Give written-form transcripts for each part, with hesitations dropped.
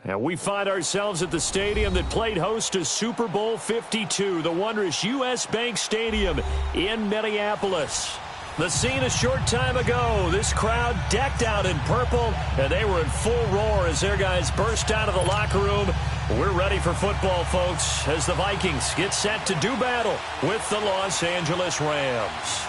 And we find ourselves at the stadium that played host to Super Bowl 52, the wondrous U.S. Bank Stadium in Minneapolis. The scene a short time ago, this crowd decked out in purple, and they were in full roar as their guys burst out of the locker room. We're ready for football, folks, as the Vikings get set to do battle with the Los Angeles Rams.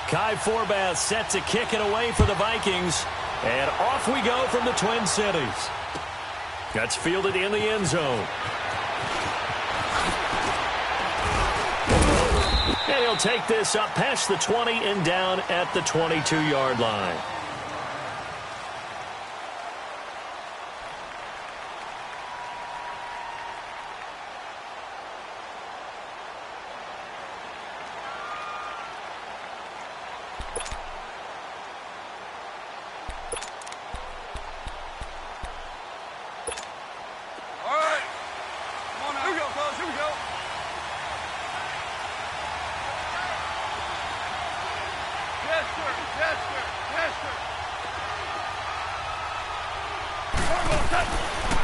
Kai Forbath set to kick it away for the Vikings. And off we go from the Twin Cities. That's fielded in the end zone. And he'll take this up past the 20 and down at the 22-yard line.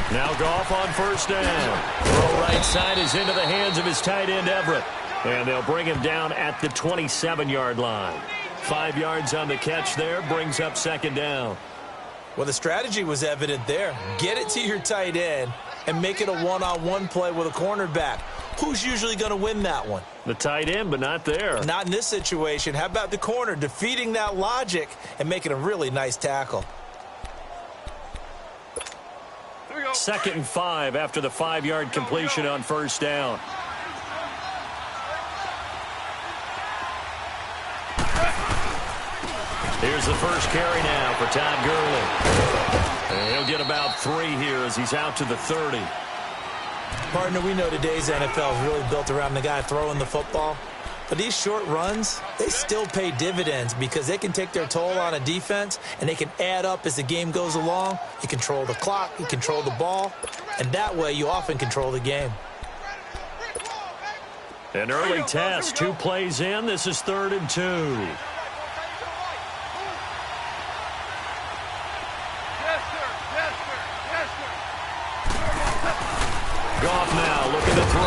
Now Goff on first down. Throw right side is into the hands of his tight end, Everett. And they'll bring him down at the 27-yard line. 5 yards on the catch there, brings up second down. Well, the strategy was evident there. Get it to your tight end and make it a one-on-one play with a cornerback. Who's usually going to win that one? The tight end, but not there. Not in this situation. How about the corner defeating that logic and making a really nice tackle? 2nd and 5 after the 5-yard completion on first down. Here's the first carry now for Todd Gurley. And he'll get about 3 here as he's out to the 30. Partner, we know today's NFL is really built around the guy throwing the football. But these short runs, they still pay dividends because they can take their toll on a defense and they can add up as the game goes along. You control the clock, you control the ball, and that way you often control the game. An early test, 2 plays in. This is 3rd and 2. Goff now looking to throw.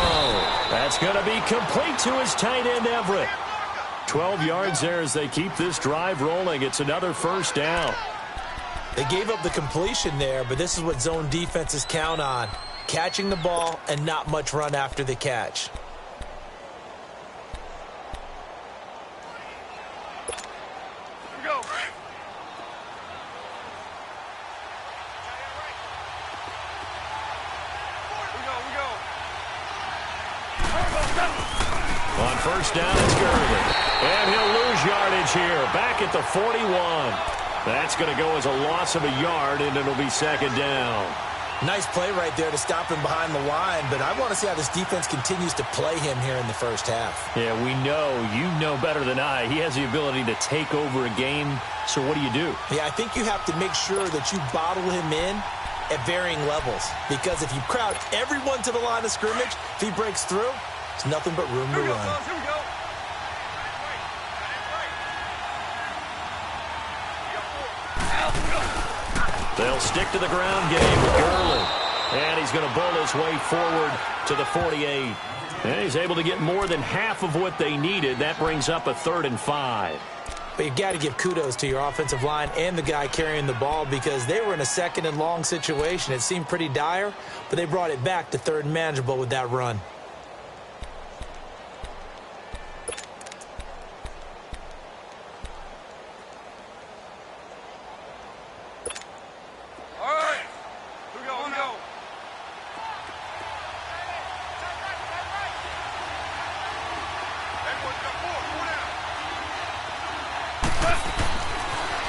That's going to be complete to his tight end, Everett. 12 yards there as they keep this drive rolling. It's another first down. They gave up the completion there, but this is what zone defenses count on. Catching the ball and not much run after the catch. On first down, it's Gurley. And he'll lose yardage here. Back at the 41. That's going to go as a loss of a yard, and it'll be second down. Nice play right there to stop him behind the line, but I want to see how this defense continues to play him here in the first half. Yeah, we know. You know better than I. He has the ability to take over a game, so what do you do? Yeah, I think you have to make sure that you bottle him in at varying levels, because if you crowd everyone to the line of scrimmage, if he breaks through, it's nothing but room to run. They'll stick to the ground game with Gurley. And he's going to bull his way forward to the 48. And he's able to get more than half of what they needed. That brings up a 3rd and 5. But you got to give kudos to your offensive line and the guy carrying the ball because they were in a 2nd and long situation. It seemed pretty dire, but they brought it back to 3rd and manageable with that run.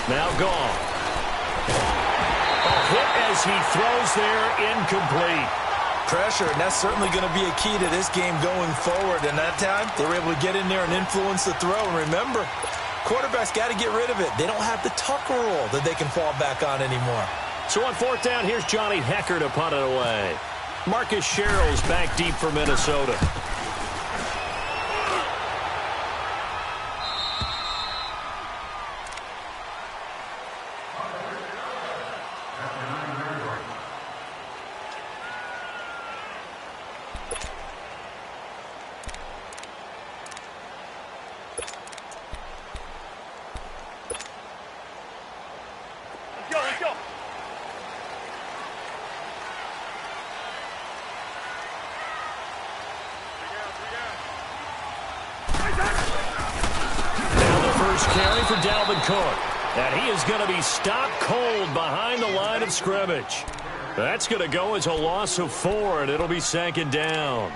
Now Goff. A hit as he throws there, incomplete. Pressure, and that's certainly going to be a key to this game going forward. And that time, they were able to get in there and influence the throw. And remember, quarterbacks got to get rid of it. They don't have the Tucker rule that they can fall back on anymore. So on 4th down, here's Johnny Hekker to punt it away. Marcus Sherrill's back deep for Minnesota. first carry for Dalvin Cook. And he is going to be stopped cold behind the line of scrimmage. That's going to go as a loss of 4, and it'll be 2nd down.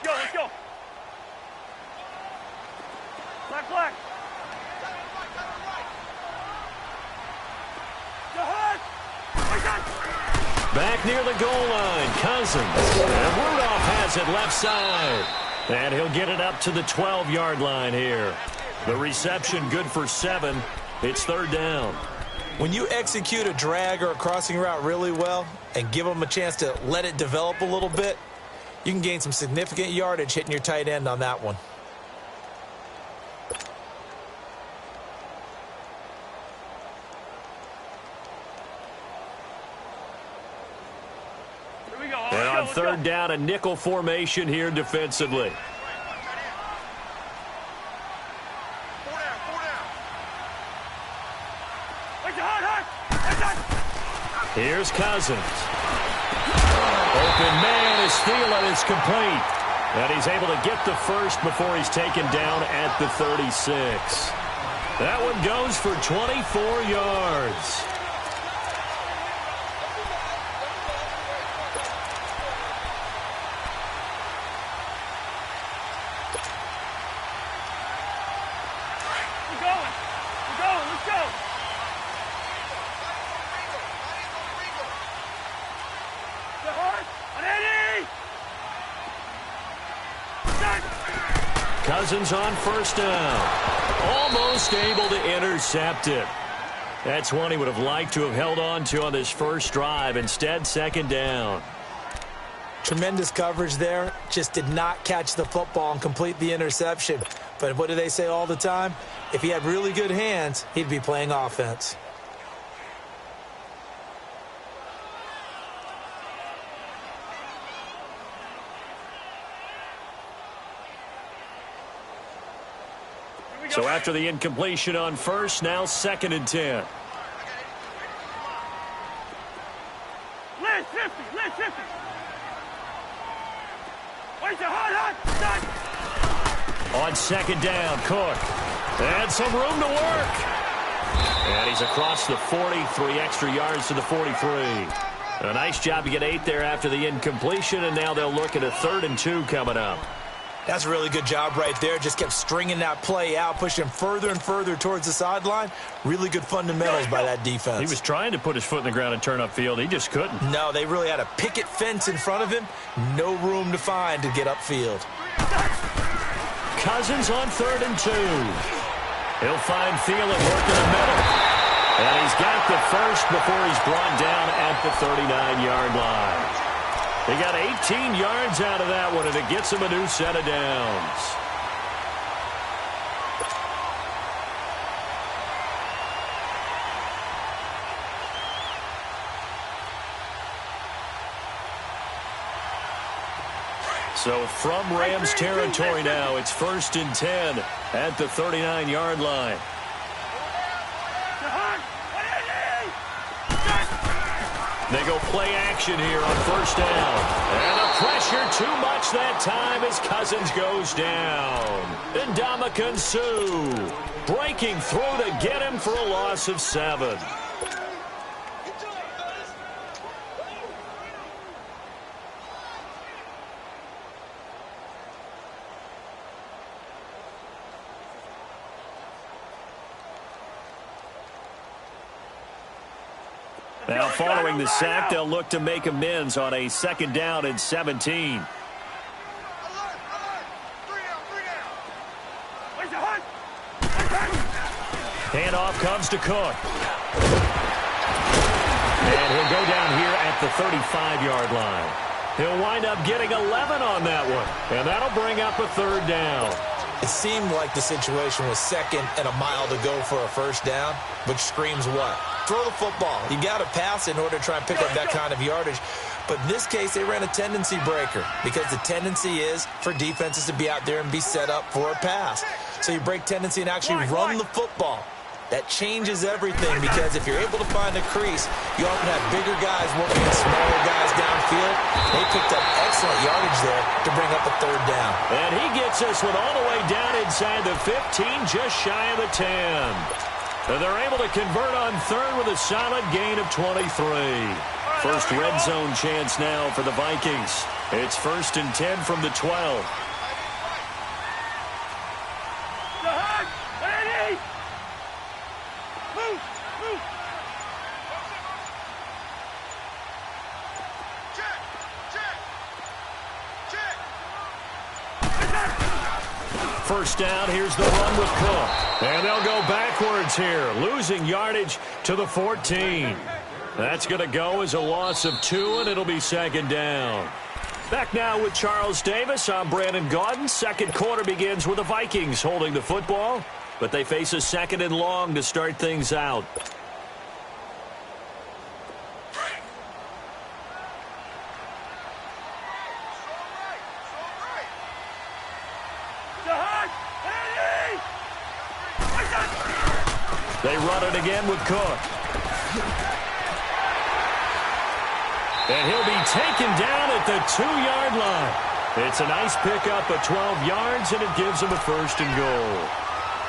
Let's go. Black. Back near the goal line, Cousins. And Rudolph has it left side. And he'll get it up to the 12-yard line here. The reception good for 7. It's 3rd down. When you execute a drag or a crossing route really well and give them a chance to let it develop a little bit, you can gain some significant yardage hitting your tight end on that one. And on 3rd down, a nickel formation here defensively. Here's Cousins. Open man is Thielen. It's complete. And he's able to get the first before he's taken down at the 36. That one goes for 24 yards. Cousins on 1st down. Almost able to intercept it. That's one he would have liked to have held on to on this first drive. Instead, 2nd down. Tremendous coverage there. Just did not catch the football and complete the interception. But what do they say all the time? If he had really good hands, he'd be playing offense. So after the incompletion on 1st, now 2nd and 10. On 2nd down, Cook. And some room to work. And he's across the 40, 3 extra yards to the 43. A nice job to get 8 there after the incompletion, and now they'll look at a 3rd and 2 coming up. That's a really good job right there. Just kept stringing that play out, pushing further and further towards the sideline. Really good fundamentals by that defense. He was trying to put his foot in the ground and turn upfield. He just couldn't. No, they really had a picket fence in front of him. No room to find to get upfield. Cousins on 3rd and 2. He'll find Thielen working the middle. And he's got the first before he's brought down at the 39-yard line. He got 18 yards out of that one, and it gets him a new set of downs. So from Rams territory now, it's 1st and 10 at the 39-yard line. They go play action here on 1st down. And the pressure too much that time as Cousins goes down. And Ndamukong Suh breaking through to get him for a loss of 7. Now, following the sack, they'll look to make amends on a 2nd down and 17. Handoff comes to Cook. And he'll go down here at the 35-yard line. He'll wind up getting 11 on that one. And that'll bring up a 3rd down. It seemed like the situation was 2nd and a mile to go for a 1st down, which screams what? Throw the football. You got to pass in order to try and pick up that kind of yardage. But in this case, they ran a tendency breaker because the tendency is for defenses to be out there and be set up for a pass. So you break tendency and actually run the football. That changes everything because if you're able to find a crease, you often have bigger guys working with smaller guys downfield. They picked up excellent yardage there to bring up a third down. And he gets this one all the way down inside the 15, just shy of the 10. And they're able to convert on third with a solid gain of 23. First red zone chance now for the Vikings. It's 1st and 10 from the 12. First down, here's the run with Cook. And they'll go backwards here, losing yardage to the 14. That's going to go as a loss of 2, and it'll be 2nd down. Back now with Charles Davis. I'm Brandon Gaudin. Second quarter begins with the Vikings holding the football, but they face a 2nd and long to start things out. They run it again with Cook. And he'll be taken down at the 2-yard line. It's a nice pickup of 12 yards, and it gives him a 1st and goal.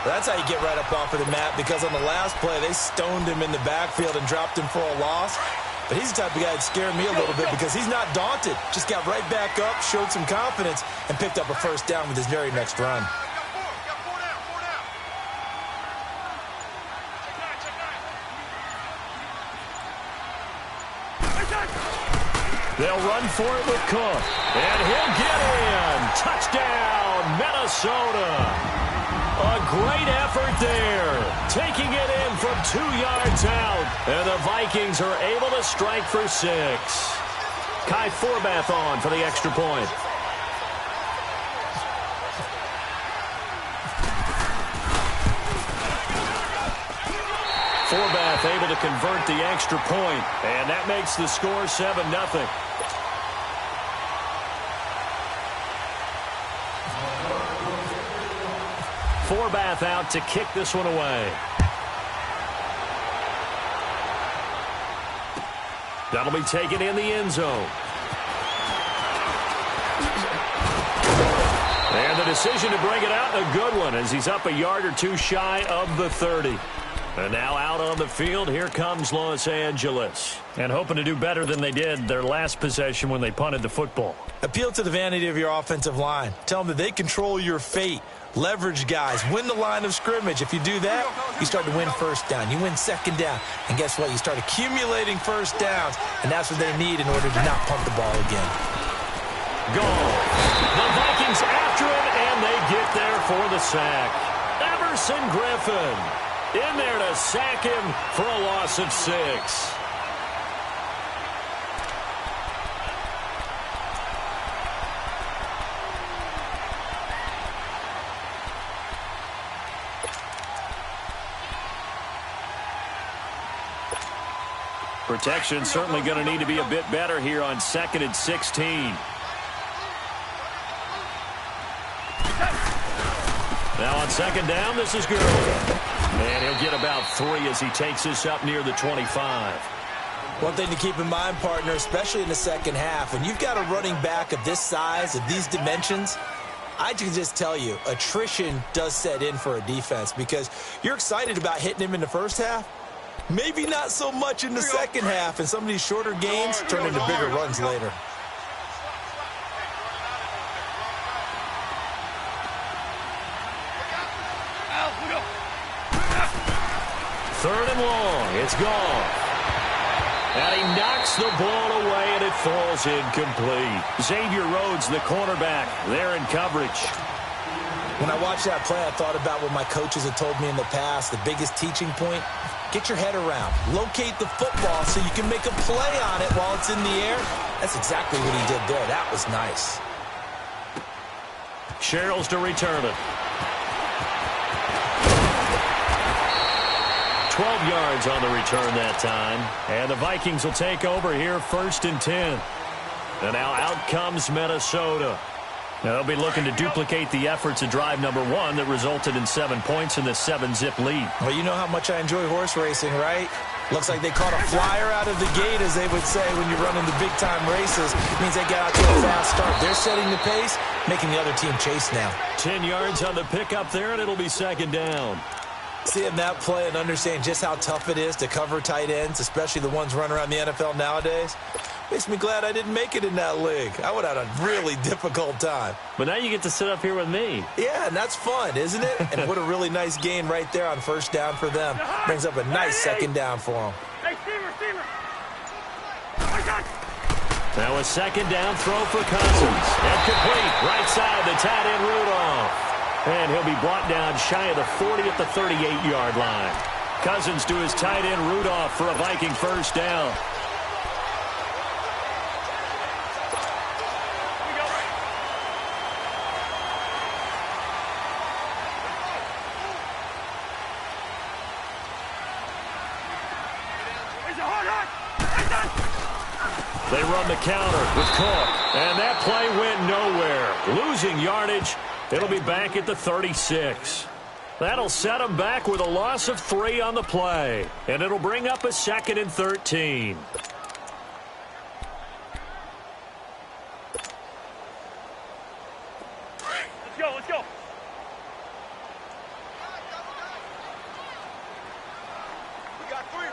That's how you get right up off of the mat, because on the last play, they stoned him in the backfield and dropped him for a loss. But he's the type of guy that scared me a little bit because he's not daunted. Just got right back up, showed some confidence, and picked up a 1st down with his very next run. They'll run for it with Cook. And he'll get in. Touchdown, Minnesota. A great effort there. Taking it in from 2 yards out. And the Vikings are able to strike for 6. Kai Forbath on for the extra point. Forbath able to convert the extra point, and that makes the score 7-0. Forbath out to kick this one away. That'll be taken in the end zone. And the decision to bring it out, a good one, as he's up a yard or 2 shy of the 30. And now out on the field, here comes Los Angeles. And hoping to do better than they did their last possession when they punted the football. Appeal to the vanity of your offensive line. Tell them that they control your fate. Leverage guys. Win the line of scrimmage. If you do that, you start to win 1st down. You win 2nd down. And guess what? You start accumulating 1st downs. And that's what they need in order to not punt the ball again. Goal. The Vikings after him, and they get there for the sack. Everson Griffin in there to sack him for a loss of 6. Protection certainly going to need to be a bit better here on 2nd and 16. Now on 2nd down, this is good. And he'll get about 3 as he takes this up near the 25. One thing to keep in mind, partner, especially in the second half, when you've got a running back of this size, of these dimensions, I can just tell you, attrition does set in for a defense because you're excited about hitting him in the first half. Maybe not so much in the second half, and some of these shorter gains turn into bigger runs later. Third and long. It's gone. And he knocks the ball away, and it falls incomplete. Xavier Rhodes, the cornerback, there in coverage. When I watched that play, I thought about what my coaches had told me in the past. The biggest teaching point, get your head around. Locate the football so you can make a play on it while it's in the air. That's exactly what he did there. That was nice. Sherrills to return it. 12 yards on the return that time. And the Vikings will take over here 1st and 10. And now out comes Minnesota. Now they'll be looking to duplicate the efforts of drive number 1 that resulted in 7 points in the 7-zip lead. Well, you know how much I enjoy horse racing, right? Looks like they caught a flyer out of the gate, as they would say when you're running the big-time races. It means they get out to a fast start. They're setting the pace, making the other team chase now. 10 yards on the pickup there, and it'll be second down. Seeing that play and understand just how tough it is to cover tight ends, especially the ones running around the NFL nowadays, makes me glad I didn't make it in that league. I would have had a really difficult time. But now you get to sit up here with me. Yeah, and that's fun, isn't it? And what a really nice gain right there on first down for them. Brings up a nice second down for them. Hey, Steamer. Now a second down throw for Cousins. And complete. Right side, the tight end Rudolph. And he'll be brought down shy of the 40 at the 38-yard line. Cousins to his tight end Rudolph for a Viking first down. They run the counter with Cook. And that play went nowhere. Losing yardage. It'll be back at the 36. That'll set them back with a loss of 3 on the play. And it'll bring up a 2nd and 13. Let's go. We got three,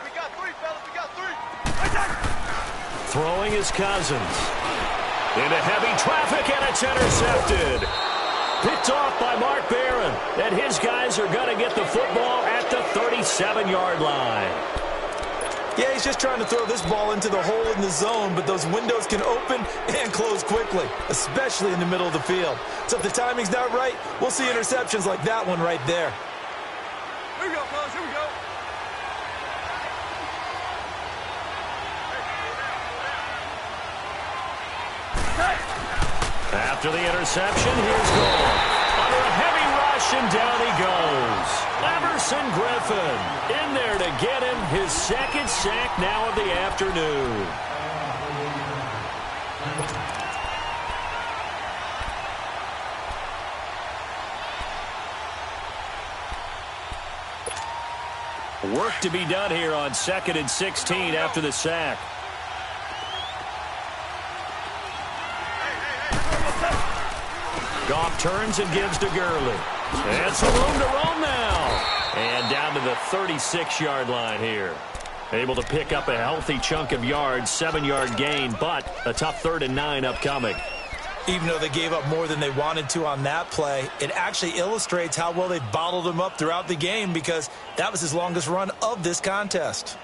fellas. We got three. Throwing is Cousins. Into heavy traffic, and it's intercepted. Picked off by Mark Barron. And his guys are going to get the football at the 37-yard line. Yeah, he's just trying to throw this ball into the hole in the zone, but those windows can open and close quickly, especially in the middle of the field. So if the timing's not right, we'll see interceptions like that one right there. Here we go, fellas. Here we go. After the interception, here's Gold. Under a heavy rush, and down he goes. Everson Griffin in there to get him his 2nd sack now of the afternoon. Work to be done here on 2nd and 16 after the sack. Goff turns and gives to Gurley. And some room to roam now. And down to the 36-yard line here. Able to pick up a healthy chunk of yards, 7-yard gain, but a tough 3rd and 9 upcoming. Even though they gave up more than they wanted to on that play, it actually illustrates how well they bottled him up throughout the game, because that was his longest run of this contest.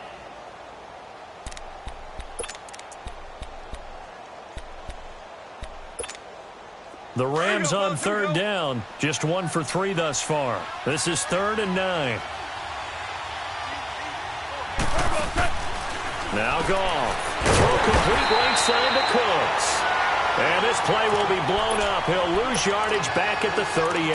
The Rams on 3rd down, just 1 for 3 thus far. This is 3rd and 9. Now Goff. Throw complete right side to Cooks. And this play will be blown up. He'll lose yardage back at the 38.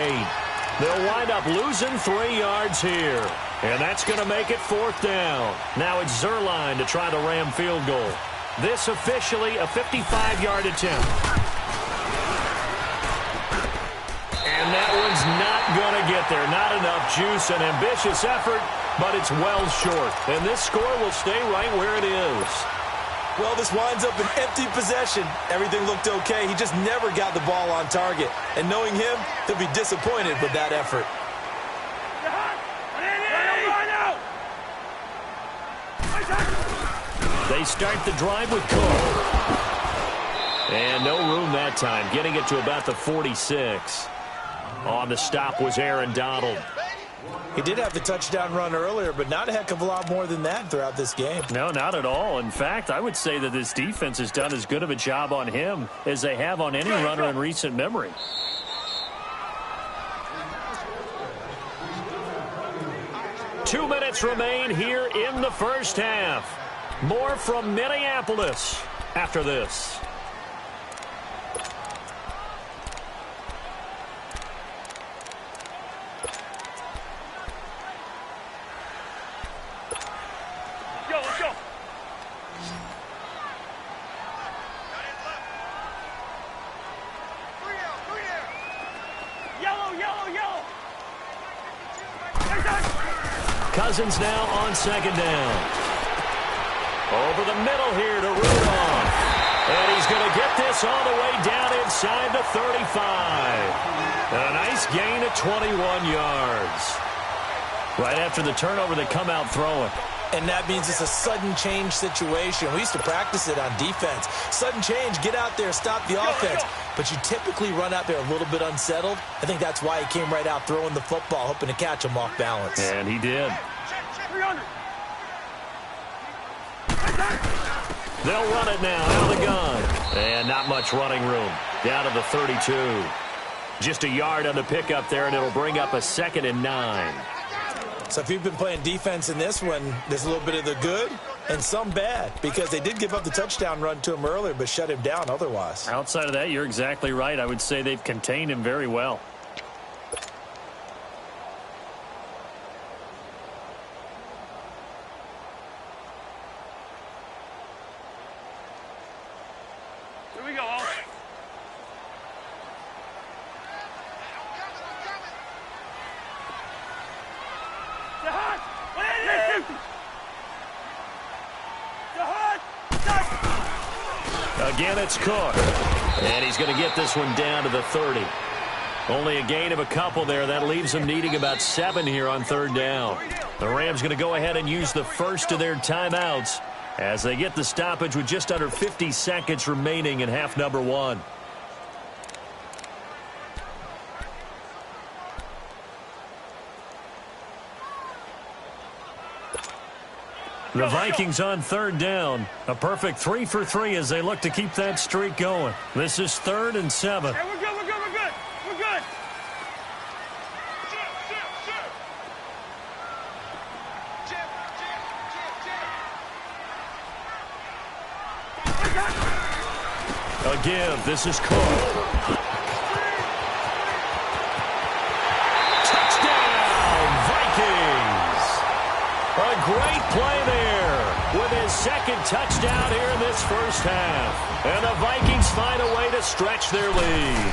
They'll wind up losing 3 yards here. And that's going to make it 4th down. Now it's Zuerlein to try the Ram field goal. This officially a 55-yard attempt. And that one's not going to get there. Not enough juice. An ambitious effort, but it's well short. And this score will stay right where it is. Well, this winds up an empty possession. Everything looked okay. He just never got the ball on target. And knowing him, he'll be disappointed with that effort. They start the drive with Cook. And no room that time, getting it to about the 46. On the stop was Aaron Donald. He did have the touchdown run earlier, but not a heck of a lot more than that throughout this game. No, not at all. In fact, I would say that this defense has done as good of a job on him as they have on any runner in recent memory. Two minutes remain here in the first half. More from Minneapolis after this. Let's go. Cousins now on second down. Over the middle here to Rudolph. And he's going to get this all the way down inside the 35. And a nice gain of 21 yards. Right after the turnover, they come out throwing. And that means it's a sudden change situation. We used to practice it on defense. Sudden change, get out there, stop the offense. But you typically run out there a little bit unsettled. I think that's why he came right out throwing the football, hoping to catch him off balance. And he did. 300. They'll run it now out of the gun. And not much running room. Down to the 32. Just a yard on the pickup there, and it'll bring up a 2nd and 9. So if you've been playing defense in this one, there's a little bit of the good and some bad, because they did give up the touchdown run to him earlier but shut him down otherwise. Outside of that, you're exactly right. I would say they've contained him very well. Here we go, all. Again, it's Cook. And he's going to get this one down to the 30. Only a gain of a couple there. That leaves them needing about 7 here on 3rd down. The Rams going to go ahead and use the first of their timeouts as they get the stoppage with just under 50 seconds remaining in half number 1. The Vikings on 3rd down. A perfect 3 for 3 as they look to keep that streak going. This is 3rd and 7. Hey, we're good, we're good, we're good. We're good. A give. This is Cook. A great play there with his 2nd touchdown here in this first half. And the Vikings find a way to stretch their lead.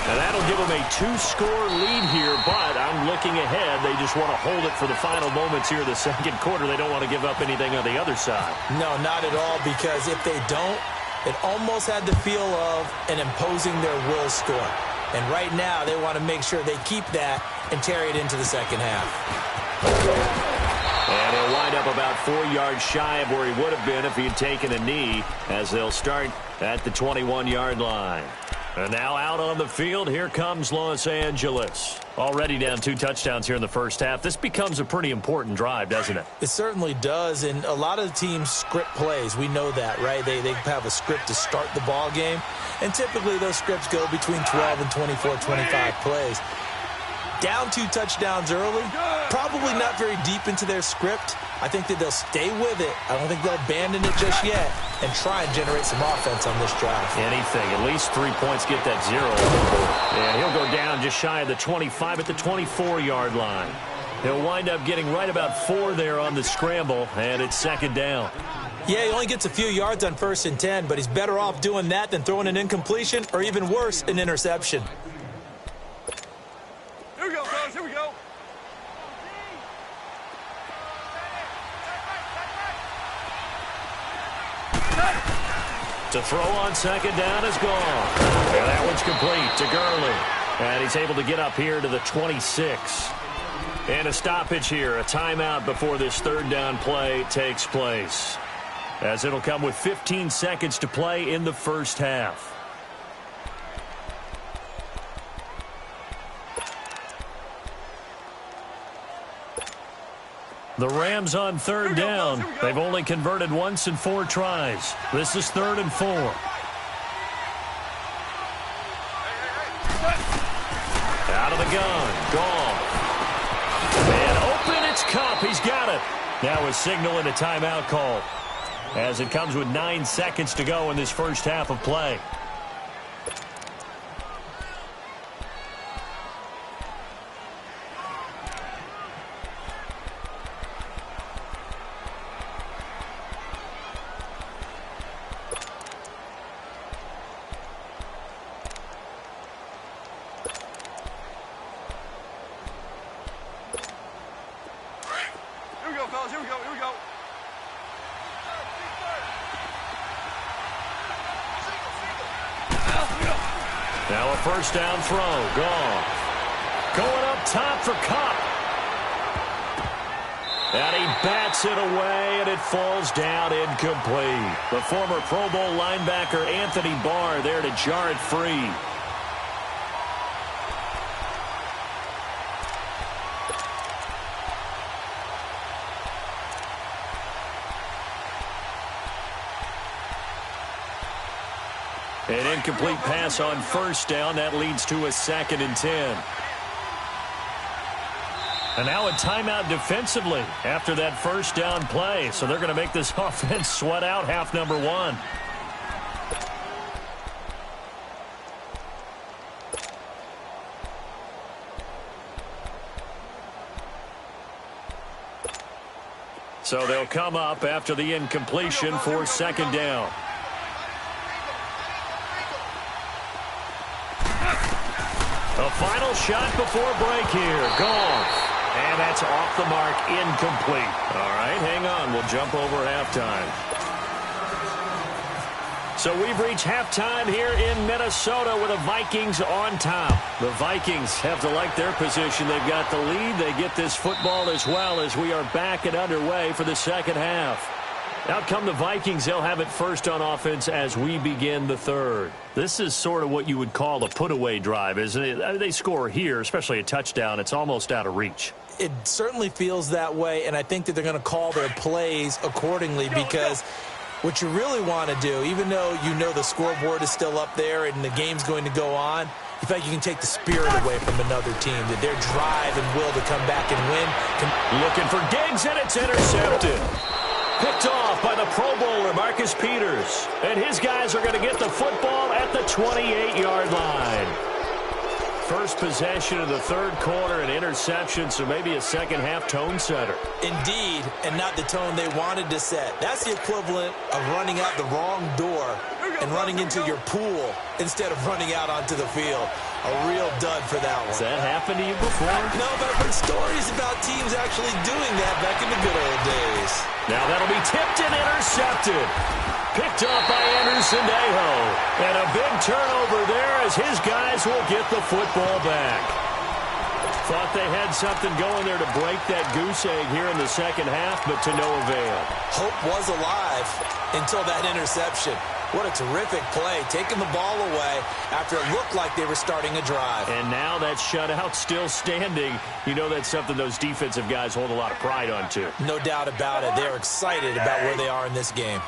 And that'll give them a 2-score lead here, but I'm looking ahead. They just want to hold it for the final moments here in the 2nd quarter. They don't want to give up anything on the other side. No, not at all, because if they don't, it almost had the feel of an imposing their will score. And right now, they want to make sure they keep that and carry it into the 2nd half. And he'll wind up about 4 yards shy of where he would have been if he had taken a knee, as they'll start at the 21-yard line. And now out on the field, here comes Los Angeles. Already down 2 touchdowns here in the first half. This becomes a pretty important drive, doesn't it? It certainly does, and a lot of the teams script plays. We know that, right? They have a script to start the ball game, and typically those scripts go between 12 and 24, 25 plays. Down 2 touchdowns early, probably not very deep into their script. I think that they'll stay with it. I don't think they'll abandon it just yet and try and generate some offense on this drive. Anything. At least 3 points, get that 0 on the board. And he'll go down just shy of the 25 at the 24-yard line. He'll wind up getting right about 4 there on the scramble, and it's 2nd down. Yeah, he only gets a few yards on 1st and 10, but he's better off doing that than throwing an incompletion or even worse, an interception. Here we go, fellas, here we go. To throw on 2nd down is gone. And that one's complete to Gurley. And he's able to get up here to the 26. And a stoppage here, a timeout before this 3rd down play takes place, as it'll come with 15 seconds to play in the first half. The Rams on 3rd down. They've only converted once in 4 tries. This is 3rd and 4. Out of the gun. Gone. And open, it's Kupp. He's got it. Now a signal and a timeout call, as it comes with 9 seconds to go in this first half of play. Now a first down throw. Goff. Going up top for Kupp. And he bats it away, and it falls down incomplete. The former Pro Bowl linebacker Anthony Barr there to jar it free. An incomplete pass on first down. That leads to a 2nd and 10. And now a timeout defensively after that first down play. So they're going to make this offense sweat out half number 1. So they'll come up after the incompletion for 2nd down. A final shot before break here. Goff. And that's off the mark, incomplete. All right, hang on. We'll jump over halftime. So we've reached halftime here in Minnesota with the Vikings on top. The Vikings have to like their position. They've got the lead. They get this football as well as we are back and underway for the second half. Out come the Vikings. They'll have it first on offense as we begin the third. This is sort of what you would call a put-away drive, isn't it? I mean, they score here, especially a touchdown. It's almost out of reach. It certainly feels that way, and I think that they're going to call their plays accordingly because what you really want to do, even though you know the scoreboard is still up there and the game's going to go on, you feel like you can take the spirit away from another team, that their drive and will to come back and win. Looking for Diggs, and it's intercepted. Picked off by the Pro Bowler, Marcus Peters. And his guys are going to get the football at the 28-yard line. First possession of the third quarter, an interception, so maybe a second-half tone setter. Indeed, and not the tone they wanted to set. That's the equivalent of running out the wrong door and running into your pool instead of running out onto the field. A real dud for that one. Has that happened to you before? No, but I've heard stories about teams actually doing that back in the good old days. Now that'll be tipped and intercepted. Picked up by Anderson Aho. And a big turnover there as his guys will get the football back. Thought they had something going there to break that goose egg here in the second half, but to no avail. Hope was alive until that interception. What a terrific play, taking the ball away after it looked like they were starting a drive. And now that shutout still standing. You know that's something those defensive guys hold a lot of pride on, too. No doubt about it. They're excited about where they are in this game.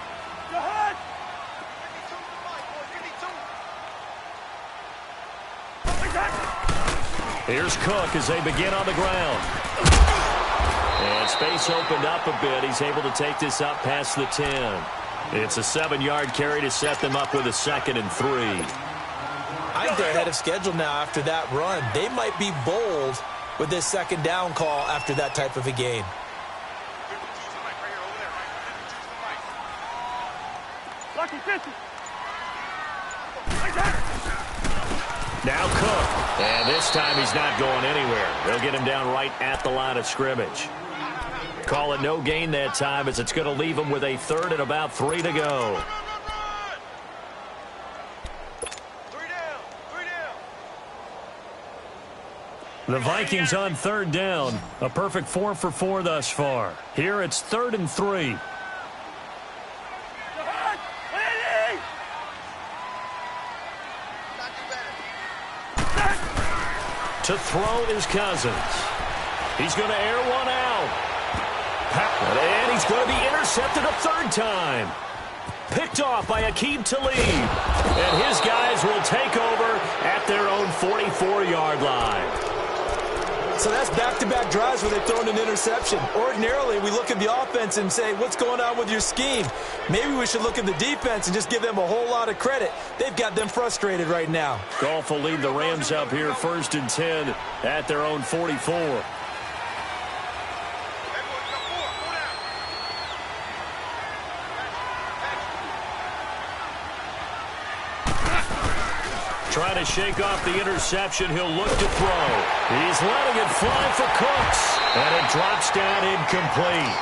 Here's Cook as they begin on the ground. And space opened up a bit. He's able to take this up past the 10. It's a 7-yard carry to set them up with a 2nd and 3. I think they're ahead of schedule now after that run. They might be bold with this second down call after that type of a game. Now Cook. And this time he's not going anywhere. They'll get him down right at the line of scrimmage. Call it no gain that time as it's going to leave him with a 3rd and about 3 to go. The Vikings on 3rd down. A perfect 4 for 4 thus far. Here it's 3rd and 3. To throw is Cousins. He's going to air one out. And he's going to be intercepted a 3rd time. Picked off by Aqib Talib. And his guys will take over at their own 44-yard line. So that's back-to-back drives where they've thrown an interception. Ordinarily, we look at the offense and say, what's going on with your scheme? Maybe we should look at the defense and just give them a whole lot of credit. They've got them frustrated right now. Goff will lead the Rams up here 1st and 10 at their own 44. Trying to shake off the interception. He'll look to throw. He's letting it fly for Cooks. And it drops down incomplete.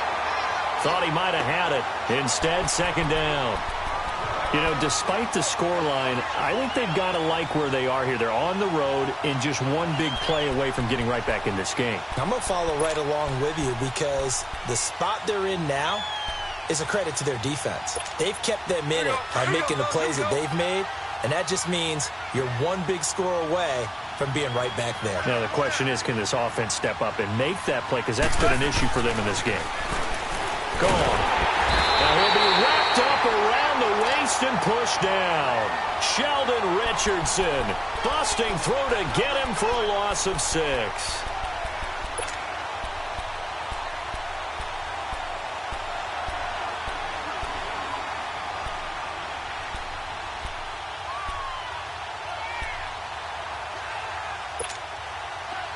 Thought he might have had it. Instead, 2nd down. You know, despite the scoreline, I think they've got to like where they are here. They're on the road and just one big play away from getting right back in this game. I'm going to follow right along with you because the spot they're in now is a credit to their defense. They've kept them in it by making the plays that they've made, and that just means you're one big score away from being right back there. Now, the question is, can this offense step up and make that play? Because that's been an issue for them in this game. Gone. Now he'll be wrapped up around the waist and pushed down. Sheldon Richardson busting through to get him for a loss of 6.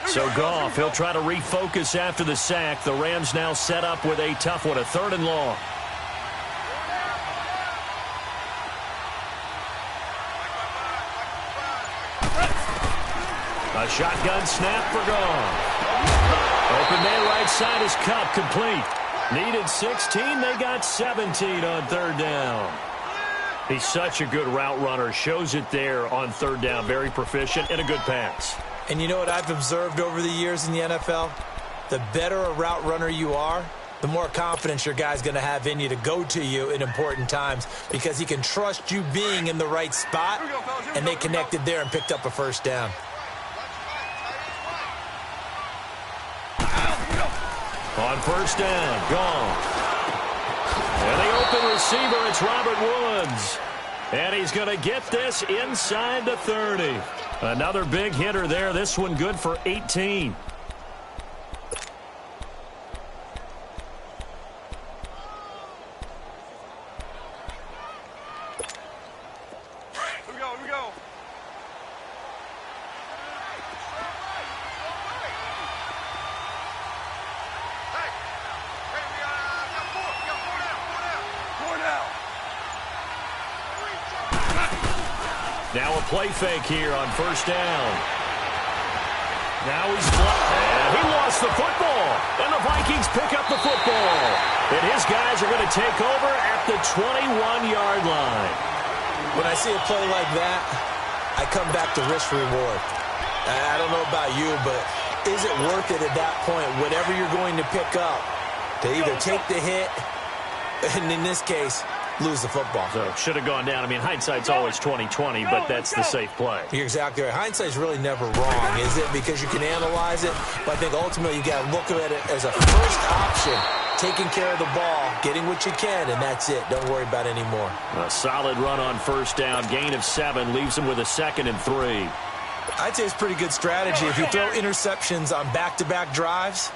So Goff, he'll try to refocus after the sack. The Rams now set up with a tough one, a 3rd and long. A shotgun snap for Goff. Open man right side is Kupp, complete. Needed 16, they got 17 on 3rd down. He's such a good route runner. Shows it there on 3rd down. Very proficient and a good pass. And you know what I've observed over the years in the NFL? The better a route runner you are, the more confidence your guy's going to have in you to go to you in important times because he can trust you being in the right spot, and they connected there and picked up a 1st down. On 1st down, gone. And the open receiver, it's Robert Woods. And he's going to get this inside the 30. Another big hitter there. This one good for 18. Here we go. Now a play fake here on 1st down. Now he's flat. And he lost the football. And the Vikings pick up the football. And his guys are going to take over at the 21-yard line. When I see a play like that, I come back to risk reward. I don't know about you, but is it worth it at that point, whatever you're going to pick up, to either take the hit, and in this case, lose the football? So should have gone down. I mean, hindsight's always 20/20, but that's the safe play. You're exactly right. Hindsight's really never wrong, is it? Because you can analyze it, but I think ultimately you got to look at it as a first option. Taking care of the ball, getting what you can, and that's it. Don't worry about it anymore. A solid run on 1st down. Gain of 7 leaves him with a 2nd and 3. I'd say it's pretty good strategy. If you throw interceptions on back-to-back drives,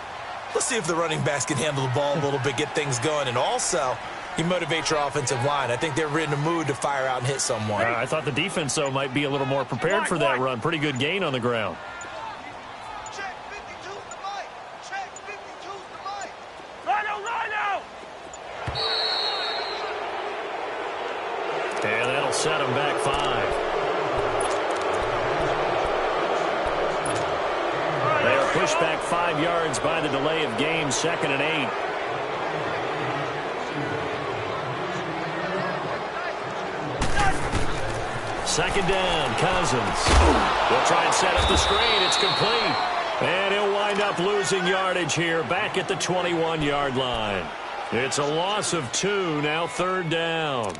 let's see if the running backs can handle the ball a little bit, get things going, and also you motivate your offensive line. I think they're in the mood to fire out and hit someone. I thought the defense, though, might be a little more prepared for that run. Pretty good gain on the ground. Check 52's the mic. Check 52's the mic. Line out. And that'll set him back 5. They are pushed back 5 yards by the delay of game, 2nd and 8. Second down, Cousins. We'll try and set up the screen. It's complete. And he'll wind up losing yardage here back at the 21-yard line. It's a loss of 2, now 3rd down.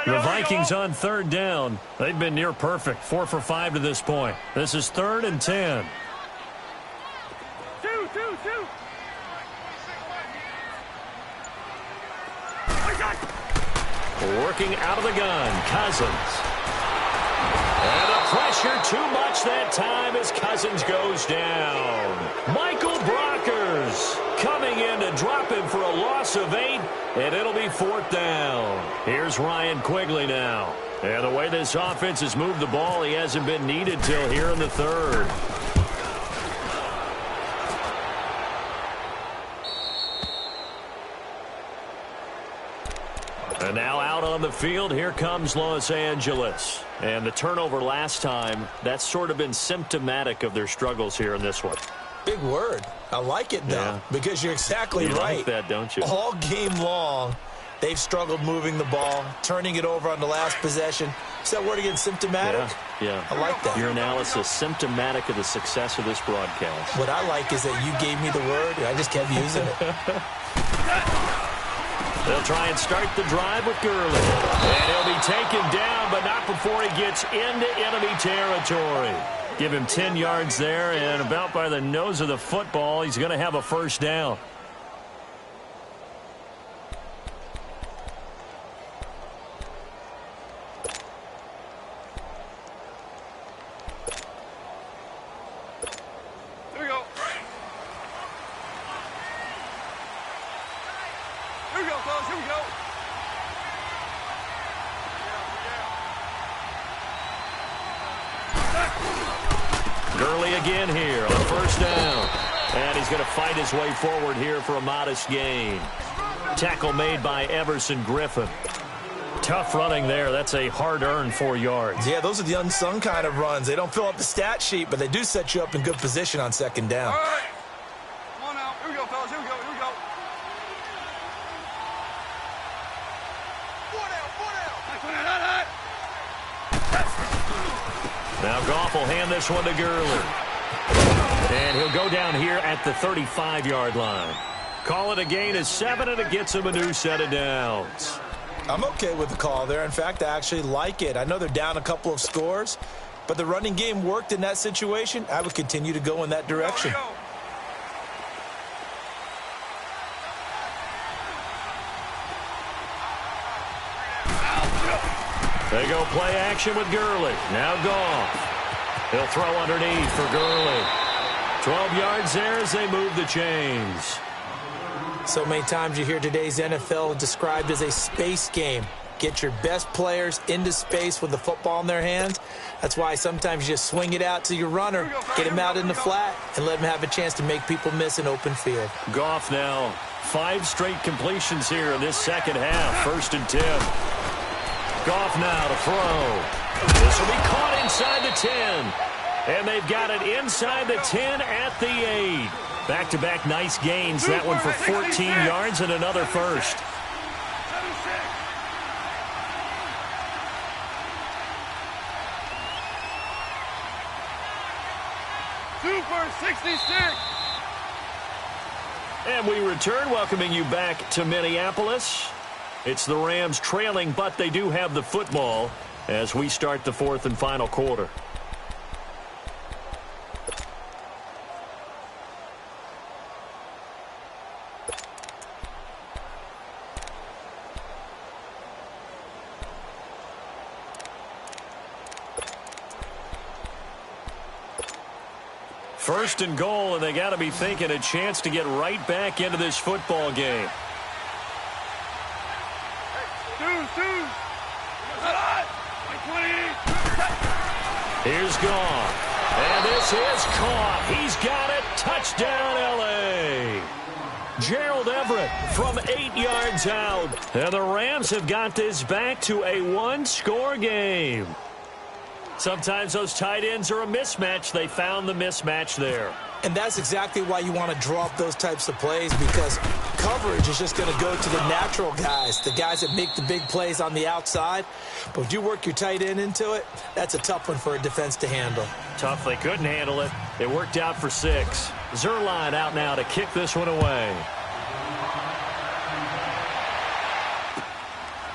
The Vikings on 3rd down. They've been near perfect. 4 for 5 to this point. This is 3rd and 10. Two. Working out of the gun, Cousins. And the pressure too much that time as Cousins goes down. Michael Brockers coming in to drop him for a loss of 8, and it'll be 4th down. Here's Ryan Quigley now. And the way this offense has moved the ball, he hasn't been needed till here in the 3rd. And now out on on the field. Here comes Los Angeles. And the turnover last time, that's sort of been symptomatic of their struggles here in this one. Big word. I like it, though, because you're exactly right. You like that, don't you? All game long, they've struggled moving the ball, turning it over on the last possession. Is that word again, symptomatic? Yeah. I like that. Your analysis, symptomatic of the success of this broadcast. What I like is that you gave me the word, and I just kept using it. They'll try and start the drive with Gurley. And he'll be taken down, but not before he gets into enemy territory. Give him 10 yards there, and about by the nose of the football, he's going to have a first down. Here we go. Here we go, fellas. Here we go. Gurley again here on first down. And he's going to fight his way forward here for a modest gain. Tackle made by Everson Griffin. Tough running there. That's a hard-earned 4 yards. Yeah, those are the unsung kind of runs. They don't fill up the stat sheet, but they do set you up in good position on second down. All right. Come on now. Here we go, fellas. Here we go. Here we go. 4 down. 4 down. Now Goff will hand this one to Gurley. And he'll go down here at the 35-yard line. Call it a gain of 7, and it gets him a new set of downs. I'm okay with the call there. In fact, I actually like it. I know they're down a couple of scores, but the running game worked in that situation. I would continue to go in that direction. They go play action with Gurley. Now Goff. He'll throw underneath for Gurley. 12 yards there as they move the chains. So many times you hear today's NFL described as a space game. Get your best players into space with the football in their hands. That's why sometimes you just swing it out to your runner, get him out in the flat, and let him have a chance to make people miss an open field. Goff now 5 straight completions here in this second half. 1st and 10. Goff now to throw. This will be caught inside the 10. And they've got it inside the 10 at the 8. Back-to-back nice gains. That one for 14 yards and another first. 2 for 66. And we return, welcoming you back to Minneapolis. It's the Rams trailing, but they do have the football as we start the 4th and final quarter. First and goal, and they got to be thinking a chance to get right back into this football game. Here's Goff. And this is caught. He's got it. Touchdown, L.A. Gerald Everett from 8 yards out. And the Rams have got this back to a 1-score game. Sometimes those tight ends are a mismatch. They found the mismatch there. And that's exactly why you want to draw up those types of plays, because coverage is just going to go to the natural guys, the guys that make the big plays on the outside. But if you work your tight end into it, that's a tough one for a defense to handle. Tough. They couldn't handle it. It worked out for 6. Zuerlein out now to kick this one away.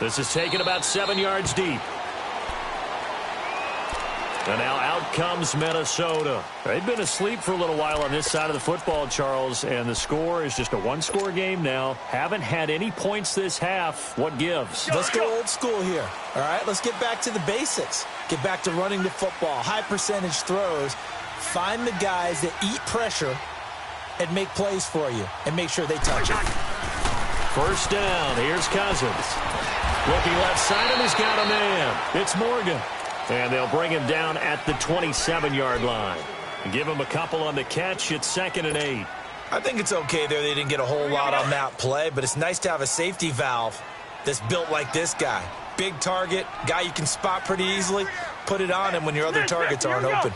This is taken about 7 yards deep. And now out comes Minnesota. They've been asleep for a little while on this side of the football, Charles, and the score is just a 1-score game now. Haven't had any points this half. What gives? Let's go old school here. All right, let's get back to the basics. Get back to running the football, high percentage throws. Find the guys that eat pressure and make plays for you, and make sure they touch it. First down. Here's Cousins. Looking left side, and he's got a man. It's Morgan. And they'll bring him down at the 27-yard line. Give him a couple on the catch. It's 2nd and 8. I think it's okay there. They didn't get a whole lot on that play, but it's nice to have a safety valve that's built like this guy. big target, guy you can spot pretty easily, put it on him when your other targets aren't open.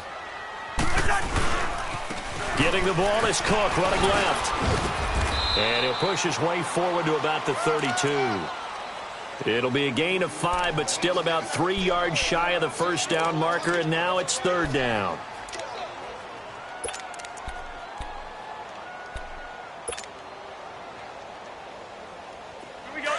Getting the ball is Cook running left. And he'll push his way forward to about the 32. It'll be a gain of 5, but still about 3 yards shy of the first down marker, and now it's 3rd down. Here we go.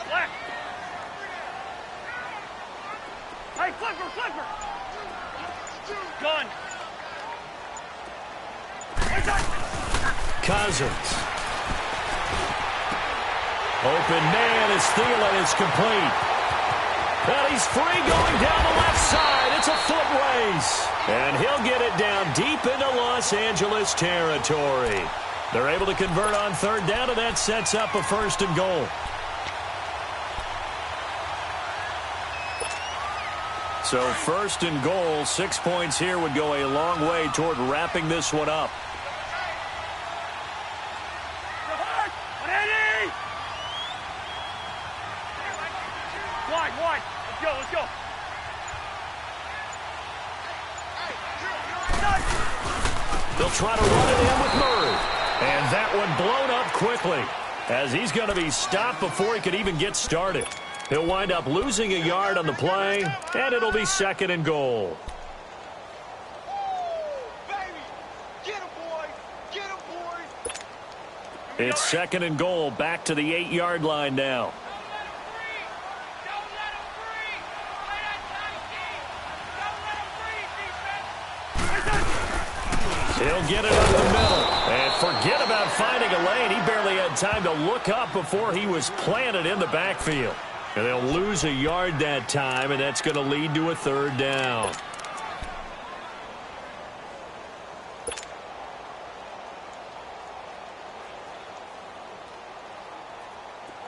Alert! Hey, flipper! Gun! Cousins. Open man is Thielen. It's complete. And he's free going down the left side. It's a foot race. And he'll get it down deep into Los Angeles territory. They're able to convert on 3rd down, and that sets up a 1st and goal. So 1st and goal, 6 points here would go a long way toward wrapping this one up. Wide. Let's go. They'll try to run it in with Murray. And that one blown up quickly, as he's going to be stopped before he could even get started. He'll wind up losing a yard on the play, and it'll be 2nd and goal. It's 2nd and goal, back to the 8-yard line now. He'll get it up the middle. And forget about finding a lane. He barely had time to look up before he was planted in the backfield. And they'll lose a yard that time, and that's going to lead to a 3rd down.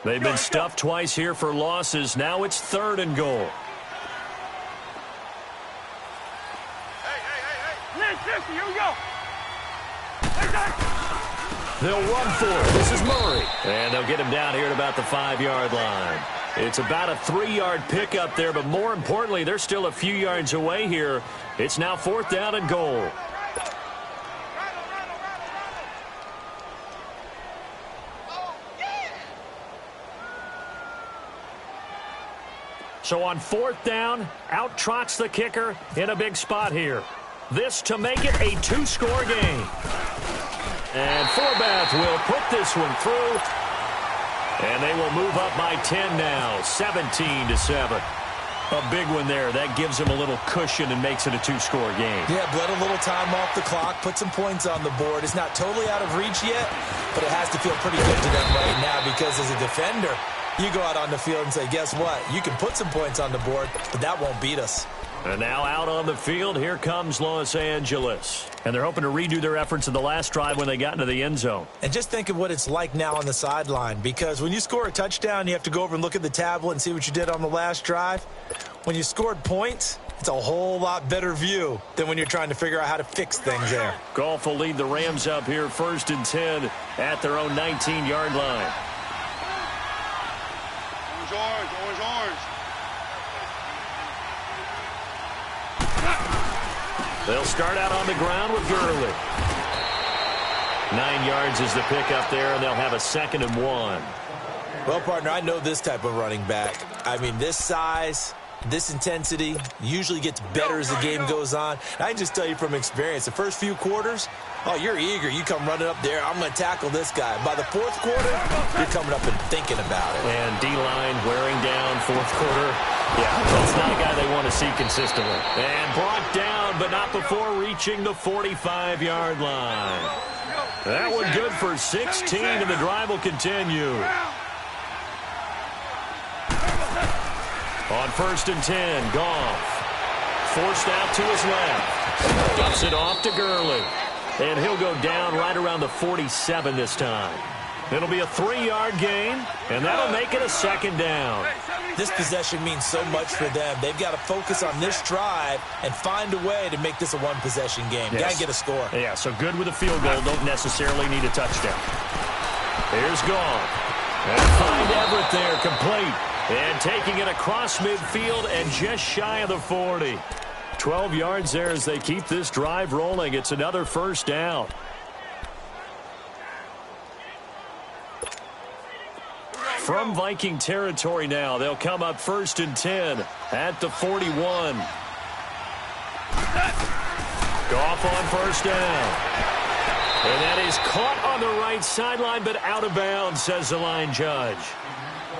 They've been stuffed twice here for losses. Now it's 3rd and goal. Hey. Here we go. They'll run for it. This is Murray. And they'll get him down here at about the 5-yard line. It's about a 3-yard pickup there, but more importantly, they're still a few yards away here. It's now 4th down and goal. So on 4th down, out trots the kicker in a big spot here. This to make it a 2-score game. And Forbath will put this one through. And they will move up by 10 now, 17-7. A big one there. That gives them a little cushion and makes it a 2-score game. Yeah, bled a little time off the clock, put some points on the board. It's not totally out of reach yet, but it has to feel pretty good to them right now because as a defender, you go out on the field and say, guess what? You can put some points on the board, but that won't beat us. And now out on the field, here comes Los Angeles. And they're hoping to redo their efforts in the last drive when they got into the end zone. And just think of what it's like now on the sideline, because when you score a touchdown, you have to go over and look at the tablet and see what you did on the last drive. When you scored points, it's a whole lot better view than when you're trying to figure out how to fix things there. Goff will lead the Rams up here 1st and 10 at their own 19-yard line. Orange. They'll start out on the ground with Gurley. 9 yards is the pickup there, and they'll have a 2nd and 1. Well, partner, I know this type of running back. I mean, this size, this intensity usually gets better as the game goes on. And I can just tell you from experience, the first few quarters, oh, you're eager. You come running up there, I'm going to tackle this guy. By the 4th quarter, you're coming up and thinking about it. And D-line wearing down 4th quarter. Yeah, that's not a guy they want to see consistently. And brought down, but not before reaching the 45-yard line. That one good for 16, and the drive will continue. On 1st and 10, Goff. Forced out to his left. Dumps it off to Gurley. And he'll go down right around the 47 this time. It'll be a 3-yard gain, and that'll make it a second down. This possession means so much for them. They've got to focus on this drive and find a way to make this a one-possession game. Yes. Got to get a score. Yeah, so good with a field goal. Don't necessarily need a touchdown. Here's Gone. And find Everett there, complete. And taking it across midfield and just shy of the 40. 12 yards there as they keep this drive rolling. It's another first down. From Viking territory now, they'll come up 1st and 10 at the 41. Goff on first down. And that is caught on the right sideline, but out of bounds, says the line judge.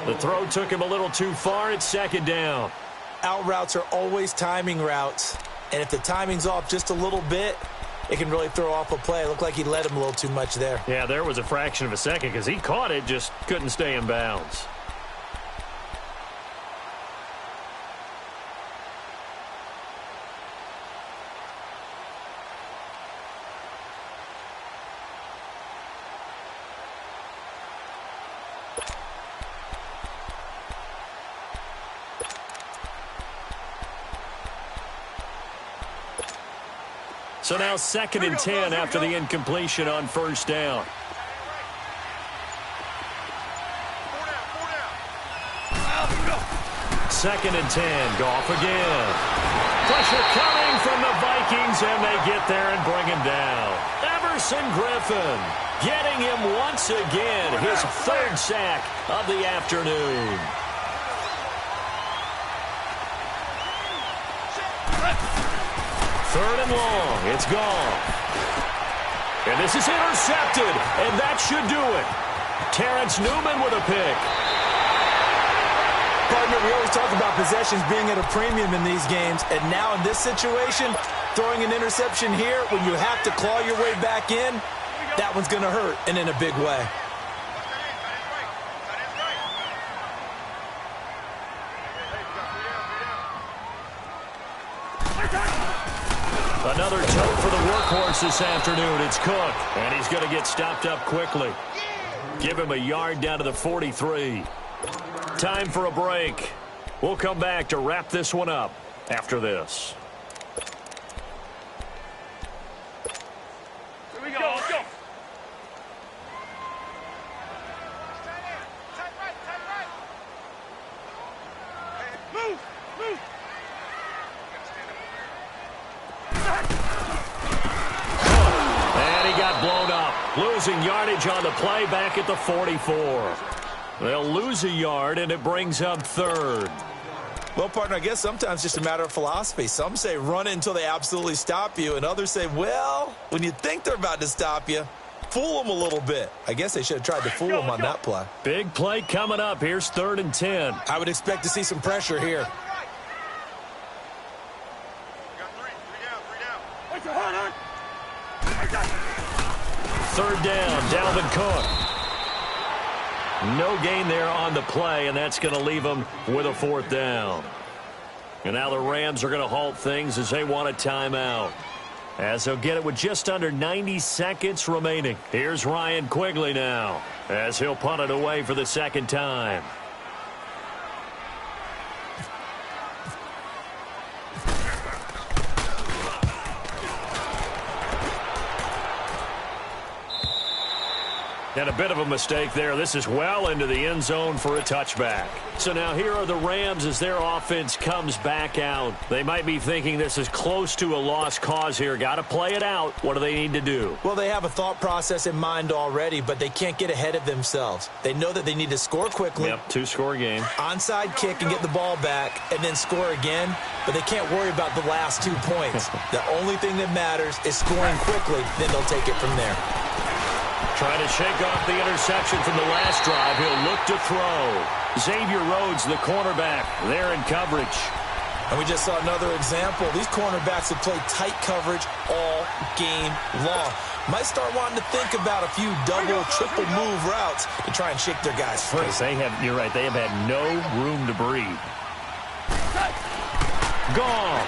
The throw took him a little too far. It's second down. Out routes are always timing routes. And if the timing's off just a little bit, it can really throw off a play. It looked like he let him a little too much there. Yeah, there was a fraction of a second because he caught it, just couldn't stay in bounds. So now 2nd and 10 after the incompletion on first down. Second and 10, Goff again. Pressure coming from the Vikings, and they get there and bring him down. Everson Griffin getting him once again, his 3rd sack of the afternoon. Third and long. It's gone. And this is intercepted, and that should do it. Terrence Newman with a pick. Partner, we always talk about possessions being at a premium in these games, and now in this situation, throwing an interception here when you have to claw your way back in, that one's going to hurt, and in a big way. Another tote for the workhorse this afternoon. It's Cook, and he's going to get stopped up quickly. Give him a yard down to the 43. Time for a break. We'll come back to wrap this one up after this. Here we go. Let's go. Move. And he got blown up. Losing yardage on the play back at the 44. They'll lose a yard, and it brings up 3rd. Well, partner, I guess sometimes it's just a matter of philosophy. Some say run it until they absolutely stop you, and others say, well, when you think they're about to stop you, fool them a little bit. I guess they should have tried to fool them on that play. Big play coming up. Here's 3rd and 10. I would expect to see some pressure here. Third down, Dalvin Cook. No gain there on the play, and that's going to leave them with a 4th down. And now the Rams are going to halt things as they want a timeout. As they'll get it with just under 90 seconds remaining. Here's Ryan Quigley now as he'll punt it away for the 2nd time. And a bit of a mistake there. This is well into the end zone for a touchback. So now here are the Rams as their offense comes back out. They might be thinking this is close to a lost cause here. Got to play it out. What do they need to do? Well, they have a thought process in mind already, but they can't get ahead of themselves. They know that they need to score quickly. Yep, 2-score game. Onside kick and get the ball back and then score again, but they can't worry about the last 2 points. The only thing that matters is scoring quickly, then they'll take it from there. Trying to shake off the interception from the last drive. He'll look to throw. Xavier Rhodes, the cornerback, there in coverage. And we just saw another example. These cornerbacks have played tight coverage all game long. Might start wanting to think about a few double, triple move routes to try and shake their guys free. You're right, they have had no room to breathe. Goff.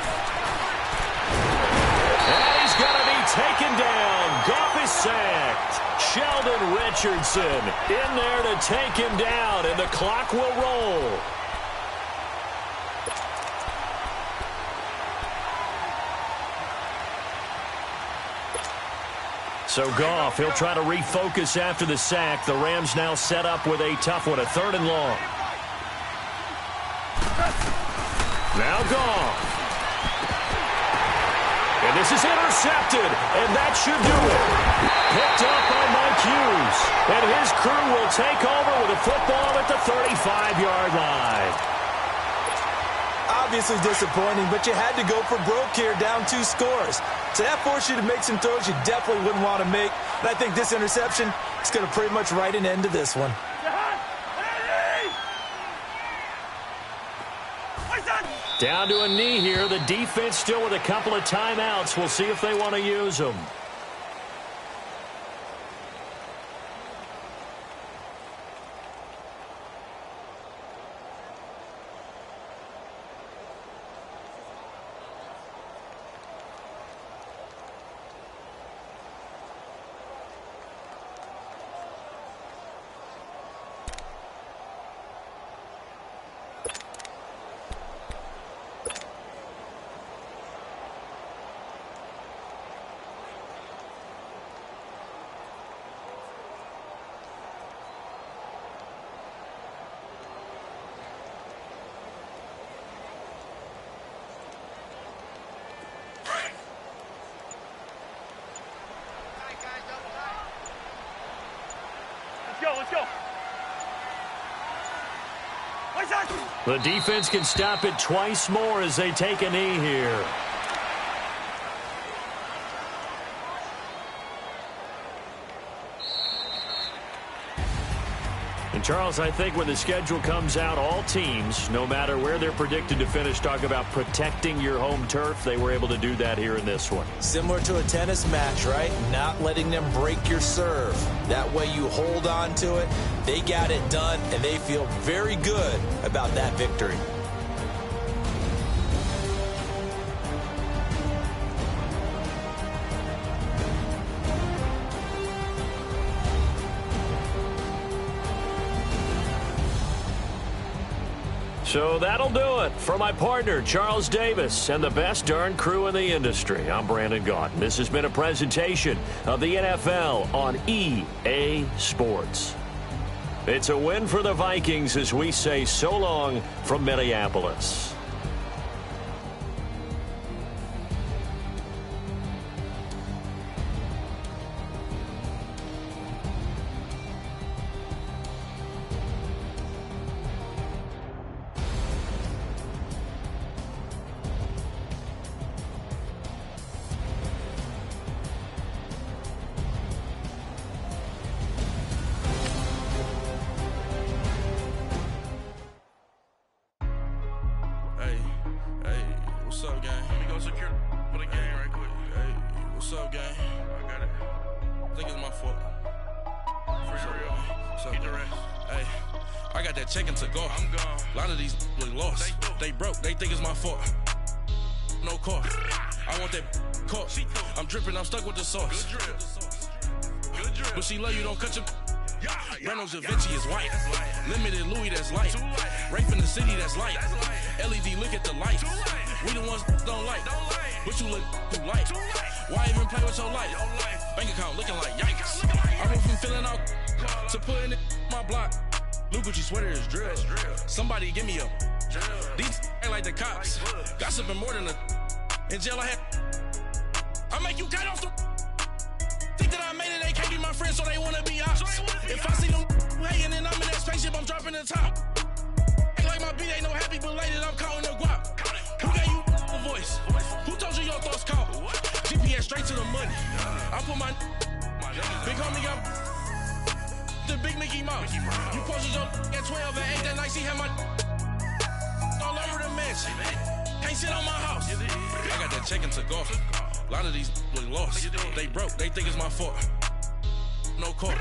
And he's going to be taken down. Goff is sacked. Sheldon Richardson in there to take him down, and the clock will roll. So Goff, he'll try to refocus after the sack. The Rams now set up with a tough one, a 3rd and long. Now Goff. And this is intercepted, and that should do it. Picked up by Mike Hughes. And his crew will take over with a football at the 35-yard line. Obviously disappointing, but you had to go for broke here, down 2 scores. So that forced you to make some throws you definitely wouldn't want to make. And I think this interception is going to pretty much write an end to this one. Down to a knee here. The defense still with a couple of timeouts. We'll see if they want to use them. Let's go. The defense can stop it twice more as they take a knee here. And Charles, I think when the schedule comes out, all teams, no matter where they're predicted to finish, talk about protecting your home turf. They were able to do that here in this one. Similar to a tennis match, right? Not letting them break your serve. That way you hold on to it. They got it done, and they feel very good about that victory. So that'll do it for my partner, Charles Davis, and the best darn crew in the industry. I'm Brandon Gaudin. This has been a presentation of the NFL on EA Sports. It's a win for the Vikings as we say so long from Minneapolis. What's up, gang? Let me go secure for the game right quick. Hey, what's up, gang? I got it. I think it's my fault. For real. What's up, get the rest. Hey, I got that check-in to go. I'm gone. A lot of these look lost. They broke. They think it's my fault. No car. I want that caught. I'm dripping. I'm stuck with the sauce. Good drip. Good drip. But she love you. Don't cut your... Reynolds Da Vinci is white. Limited Louis, that's light. Rape in the city, that's light. LED, look at the light. We the ones don't like. But you look too light. Why even play with your life? Bank account looking like yikes. I went from filling out to putting it in my block. Blue Gucci sweater is drill. Somebody give me a. These ain't like the cops. Gossiping more than a. In jail I had. I make you cut off the. Think that I made it, they can't be my friends, so they wanna be ops. If I see them hating and I'm in that spaceship, I'm dropping the top. Ain't like my beat ain't no happy belated, I'm counting the guap. Who gave you a voice? Who told you your thoughts count? GPS straight to the money. I put my big homie up the big Mickey Mouse. You posted your at 12 and 8 that night, she had my all over the mansion. Can't sit on my house. I got that check-in to golf. A lot of these look lost. They broke. They think it's my fault. No car.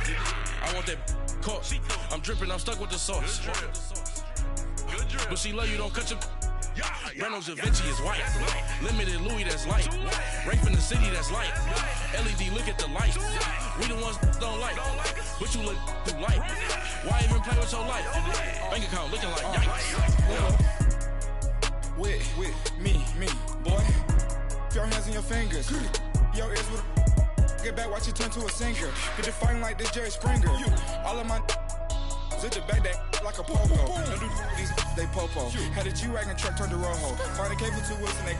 I want that caught. I'm dripping. I'm stuck with the sauce. But she love you. Don't cut your... Reynolds Da Vinci is white. Limited Louis that's light. Rape in the city that's light. LED look at the light. We the ones don't like. But you look through light. Why even play with your life? Bank account looking like yikes. With me, boy. Your hands and your fingers. Your ears with get back, watch you turn to a singer. Get to fighting like this Jerry Springer. All of my zip the back that like a pogo. Don't do these they popo. Had a G-Wagon truck turned to Rojo. Find a cable 2 wheels and they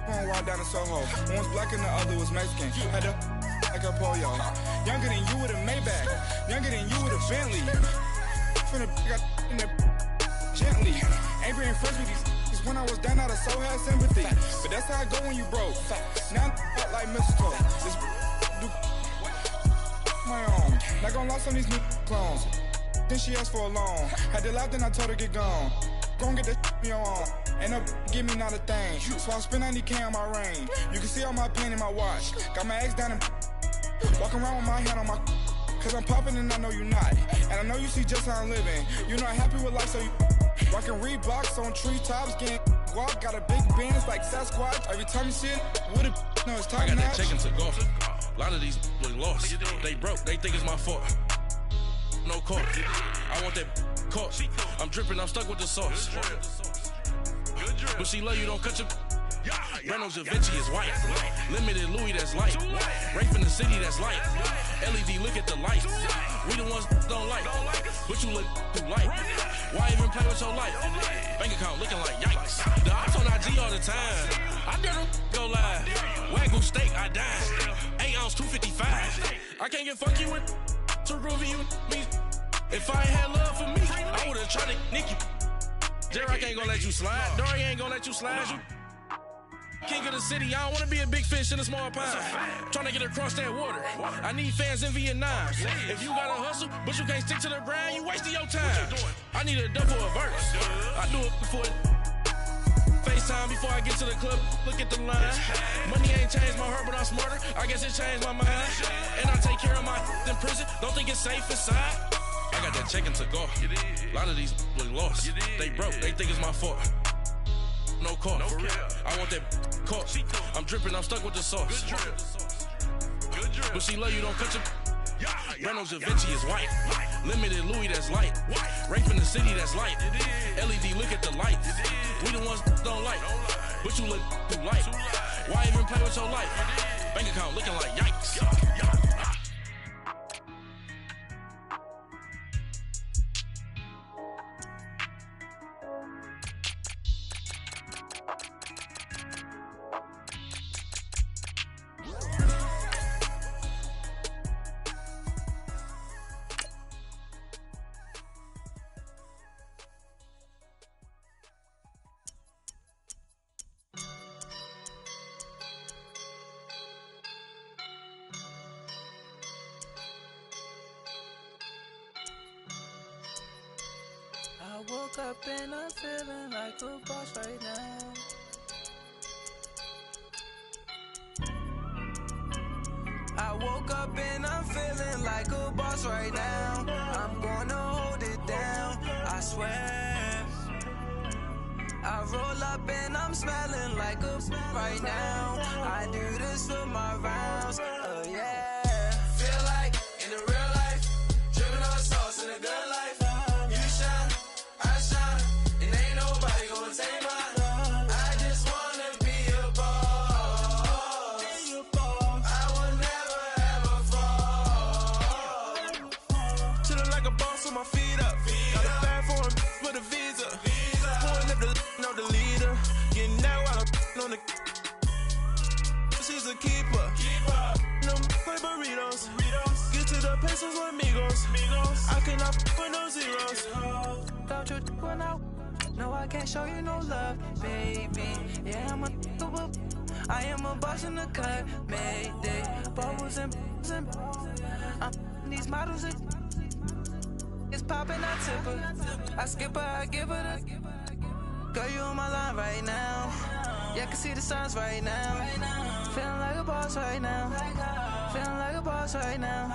going wild down in Soho. One was black and the other was Mexican. Had a like a pollo. Younger than you with a Maybach. Younger than you with a Bentley. From the got in the gently. Ain't being friends with these. When I was down out of so had sympathy. But that's how I go when you broke. Now I'm like mistletoe. This do my own. Not gonna lost on these new clones. Then she asked for a loan. Had to laugh, then I told her get gone. Gon' get that me on. Ain't no give me not a thing. So I spend 90K on my ring. You can see all my pain in my watch. Got my ex down and walking around with my hand on my. Cause I'm popping and I know you not. And I know you see just how I'm living. You're not happy with life, so you rockin' Reeboks on treetops, getting guap. Got a big bands like Sasquatch. Every time you see it, with it, no, it's top I got notch. that check into golf. A lot of these look lost. They broke, they think it's my fault. No court. I want that court. I'm dripping, I'm stuck with the sauce. But she love you, don't cut your. Reynolds Da Vinci is white. Limited Louis that's light. Rape in the city that's light. LED look at the light. We the ones don't like. But you look through light. Why even play with your life? Bank account looking like yikes. The ops on IG all the time. I dare them go live. Wagyu steak, I dine. 8 ounce, 255. I can't get funky with to groovy you me. If I ain't had love for me, I would've tried to nick you. J-Rock ain't gonna let you slide. Dory ain't gonna let you slide. You king of the city, I don't wanna be a big fish in a small pond. Tryna get across that water. I need fans in Vietnam. If you gotta hustle, but you can't stick to the grind, you wasting your time. I need a double a verse. I do it before FaceTime before I get to the club. Look at the line. Money ain't changed my heart, but I'm smarter. I guess it changed my mind. And I take care of my in prison. Don't think it's safe inside. I got that check into golf. A lot of these look lost. They broke, they think it's my fault. No court. For real. I want that court. I'm dripping, I'm stuck with the sauce. But she love you, don't cut your. Reynolds Da Vinci is white. Limited Louis that's light. Rape in the city that's light. LED look at the light. We the ones don't like. But you look through light. Why even play with your life? Bank account looking like yikes. I woke up and I'm feeling like a boss right now. I woke up and I'm feeling like a boss right now. I'm gonna hold it down, I swear. I roll up and I'm smelling like a right now. I do this for my rounds, oh yeah. Feel like in the real life, dripping on sauce in a good life. You shine, I shine, and ain't nobody gonna take mine. I just wanna be a boss. I will never ever fall. Chillin' like a boss with my feet up. Got a bag for him with a visa. Pulling up the know the leader. Getting that while I'm on the. She's a keeper. No play burritos. Get to the pesos with amigos. I cannot with no zeros. Don't you when I no, I can't show you no love, baby. Yeah, I am a boss in the cut, mayday. Bubbles and I'm these models. It's popping, I tip her. I skip her, I give her the. Girl, you on my line right now. Yeah, I can see the signs right now. Feeling like a boss right now. Feeling like a boss right now.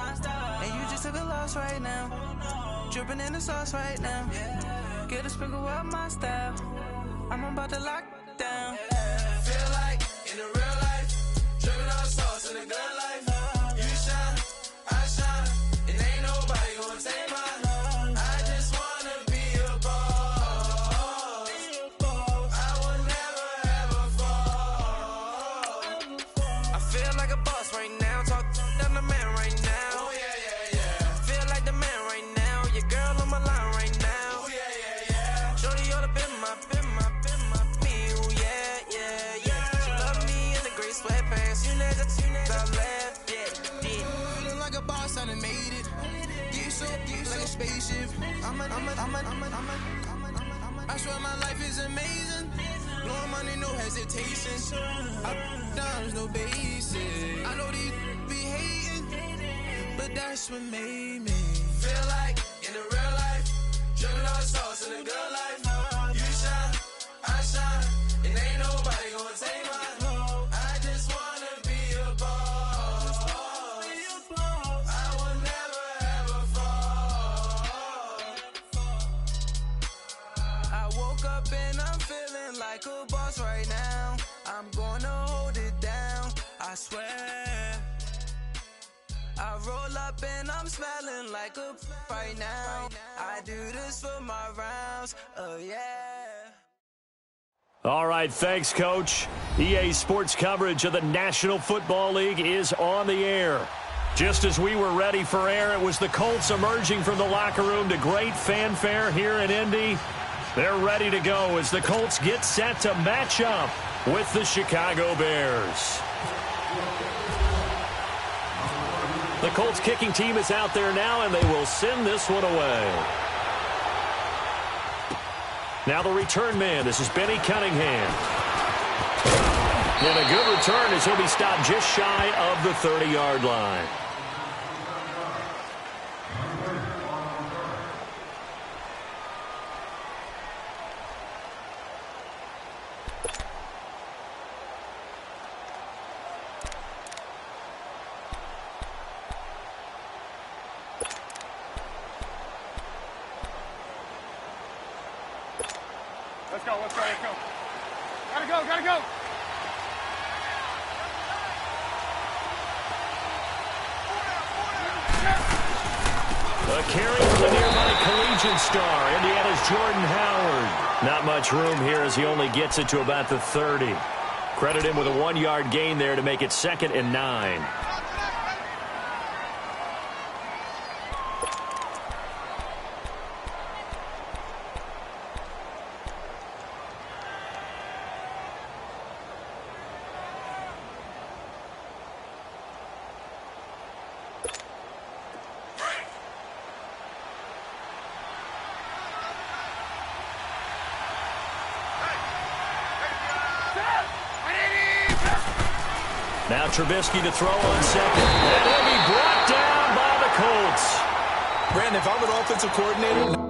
And you just took a loss right now. Dripping in the sauce right now. Get a sprinkle up my style. I'm about to lock down. Feel like in the real life, dripping on sauce in the good life. You shine, I shine, and ain't nobody gonna take mine. I just wanna be a boss. I will never ever fall. I feel like a boss right now. Talk down the man right now. Oh yeah, yeah, yeah. Feel like the man right now. Your girl on my line right now. Oh yeah, yeah, yeah. Shorty oughta been my me. Ooh, yeah, yeah, yeah. She love me in the gray sweatpants. You never left, yeah, did. Feeling like a boss, I done made it. Get so like a spaceship. I swear my life is amazing. Blowing money, no hesitation. Dimes, no basic. I know these be hating, but that's what made me. Feel like in the real life, dripping on sauce in the good life. You shine, I shine, and ain't nobody gonna take mine. I just wanna be a boss. I will never ever fall. I woke up and I'm feeling like a boss right now. I'm gonna hold it down, I swear. I roll up and I'm smelling like a right now. I do this for my rounds, oh yeah. All right, thanks, Coach. EA Sports coverage of the National Football League is on the air. Just as we were ready for air, it was the Colts emerging from the locker room to great fanfare here in Indy. They're ready to go as the Colts get set to match up with the Chicago Bears. The Colts kicking team is out there now, and they will send this one away. Now the return man, this is Benny Cunningham. And a good return as he'll be stopped just shy of the 30-yard line. Let's go. Gotta go. A carry from the nearby Collegiate star, Indiana's Jordan Howard. Not much room here as he only gets it to about the 30. Credit him with a 1-yard gain there to make it 2nd and 9. Now Trubisky to throw on 2nd. And he'll be brought down by the Colts. Brandon, if I'm an offensive coordinator...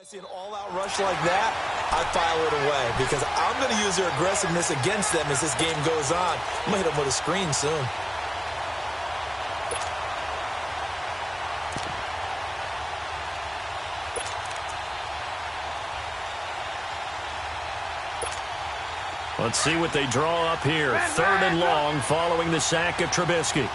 I see an all-out rush like that, I file it away because I'm going to use their aggressiveness against them as this game goes on. I'm going to hit them with a screen soon. Let's see what they draw up here. 3rd and long following the sack of Trubisky.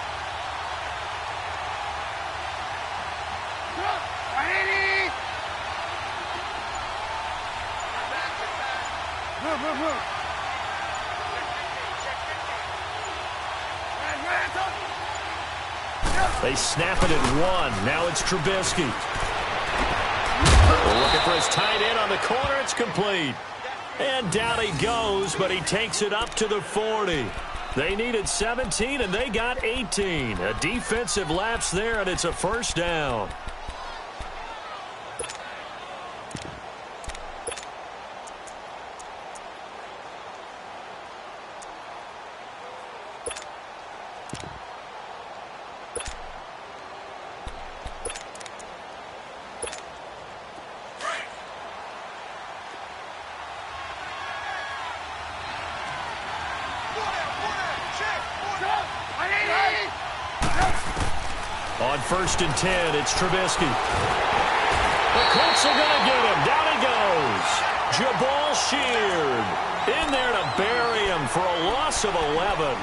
They snap it at 1. Now it's Trubisky. We're looking for his tight end on the corner. It's complete. And down he goes, but he takes it up to the 40. They needed 17, and they got 18. A defensive lapse there, and it's a first down. On 1st and 10, it's Trubisky. The Colts are going to get him. Down he goes. Jabal Sheard in there to bury him for a loss of 11.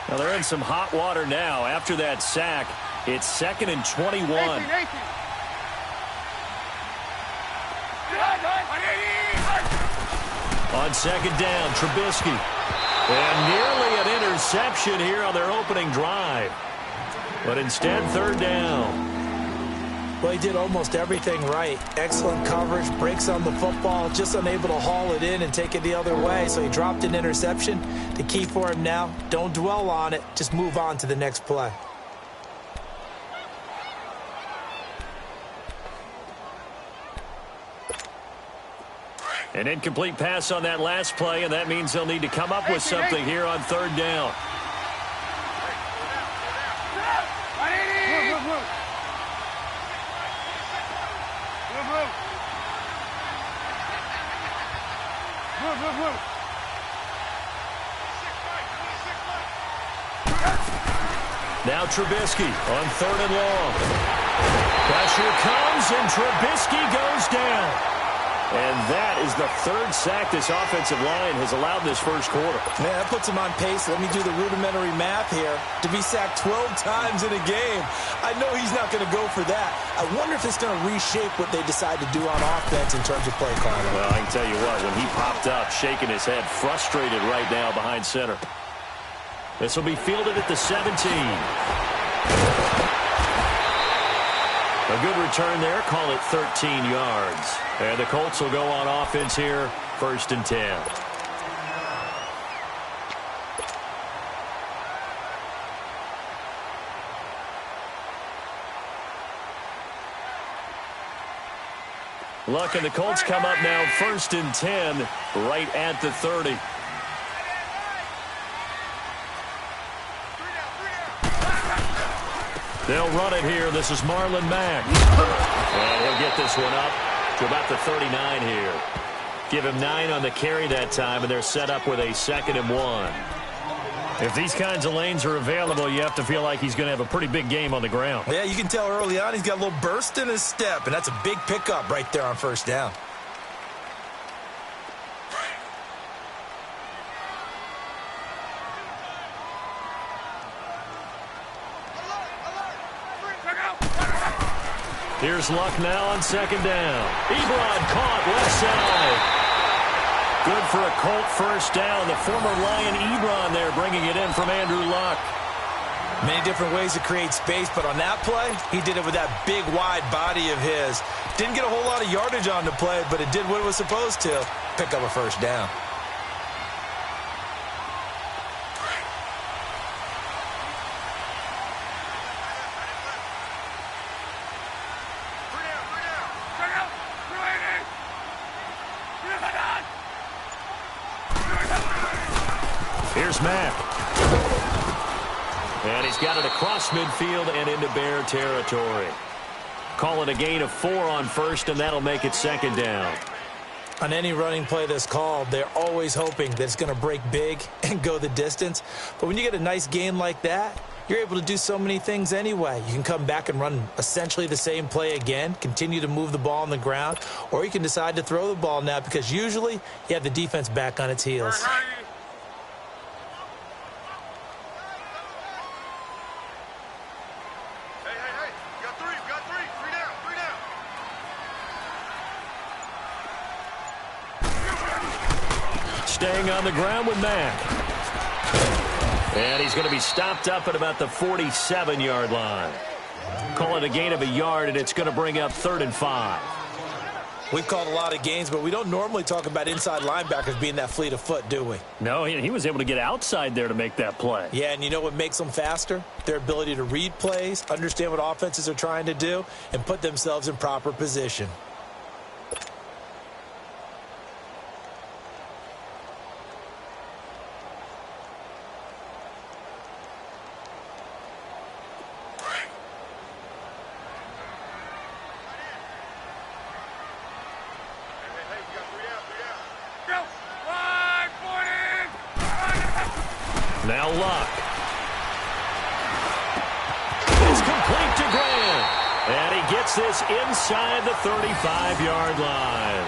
Well, they're in some hot water now. After that sack, it's 2nd and 21. On 2nd down, Trubisky. And nearly an interception here on their opening drive. But instead, 3rd down. Well, he did almost everything right. Excellent coverage, breaks on the football, just unable to haul it in and take it the other way. So he dropped an interception. The key for him now, don't dwell on it. Just move on to the next play. An incomplete pass on that last play, and that means they'll need to come up with something here on 3rd down. Now Trubisky on 3rd and long. Pressure comes, and Trubisky goes down. And that is the 3rd sack this offensive line has allowed this first quarter. Man, that puts him on pace. Let me do the rudimentary math here. To be sacked 12 times in a game, I know he's not going to go for that. I wonder if it's going to reshape what they decide to do on offense in terms of play calling. Well, I can tell you what, when he popped up, shaking his head, frustrated right now behind center. This will be fielded at the 17. A good return there. Call it 13 yards. And the Colts will go on offense here, 1st and 10. Luck and the Colts come up now, 1st and 10, right at the 30. They'll run it here. This is Marlon Mack. And he'll get this one up to about the 39 here. Give him 9 on the carry that time, and they're set up with a 2nd and 1. If these kinds of lanes are available, you have to feel like he's going to have a pretty big game on the ground. Yeah, you can tell early on he's got a little burst in his step, and that's a big pickup right there on 1st down. Here's Luck now on 2nd down. Ebron caught left side. Good for a Colt 1st down. The former Lion Ebron there bringing it in from Andrew Luck. Many different ways to create space, but on that play, he did it with that big, wide body of his. Didn't get a whole lot of yardage on the play, but it did what it was supposed to. Pick up a 1st down. is Mack. And he's got it across midfield and into Bear territory. Call it a gain of 4 on first, and that'll make it second down. On any running play that's called, they're always hoping that it's going to break big and go the distance. But when you get a nice gain like that, you're able to do so many things anyway. You can come back and run essentially the same play again, continue to move the ball on the ground, or you can decide to throw the ball now because usually you have the defense back on its heels. Staying on the ground with Mack. And he's going to be stopped up at about the 47-yard line. Call it a gain of a yard, and it's going to bring up 3rd and 5. We've called a lot of games, but we don't normally talk about inside linebackers being that fleet of foot, do we? No, he was able to get outside there to make that play. Yeah, and you know what makes them faster? Their ability to read plays, understand what offenses are trying to do, and put themselves in proper position. Now Luck. It's complete to Grant. And he gets this inside the 35-yard line.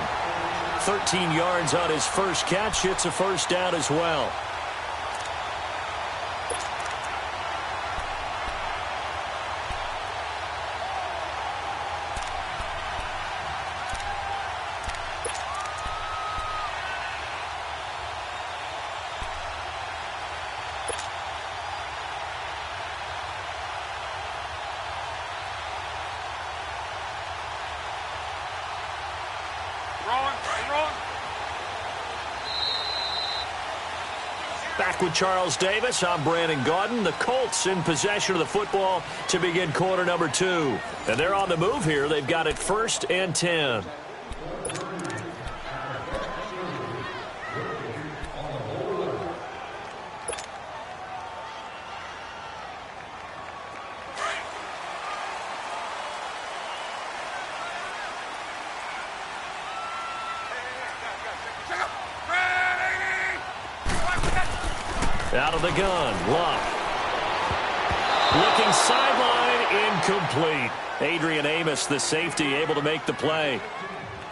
13 yards on his first catch. It's a first down as well. Back with Charles Davis, I'm Brandon Gaudin. The Colts in possession of the football to begin quarter number 2. And they're on the move here. They've got it 1st and 10. Out of the gun, Luck. Looking sideline, incomplete. Adrian Amos, the safety, able to make the play.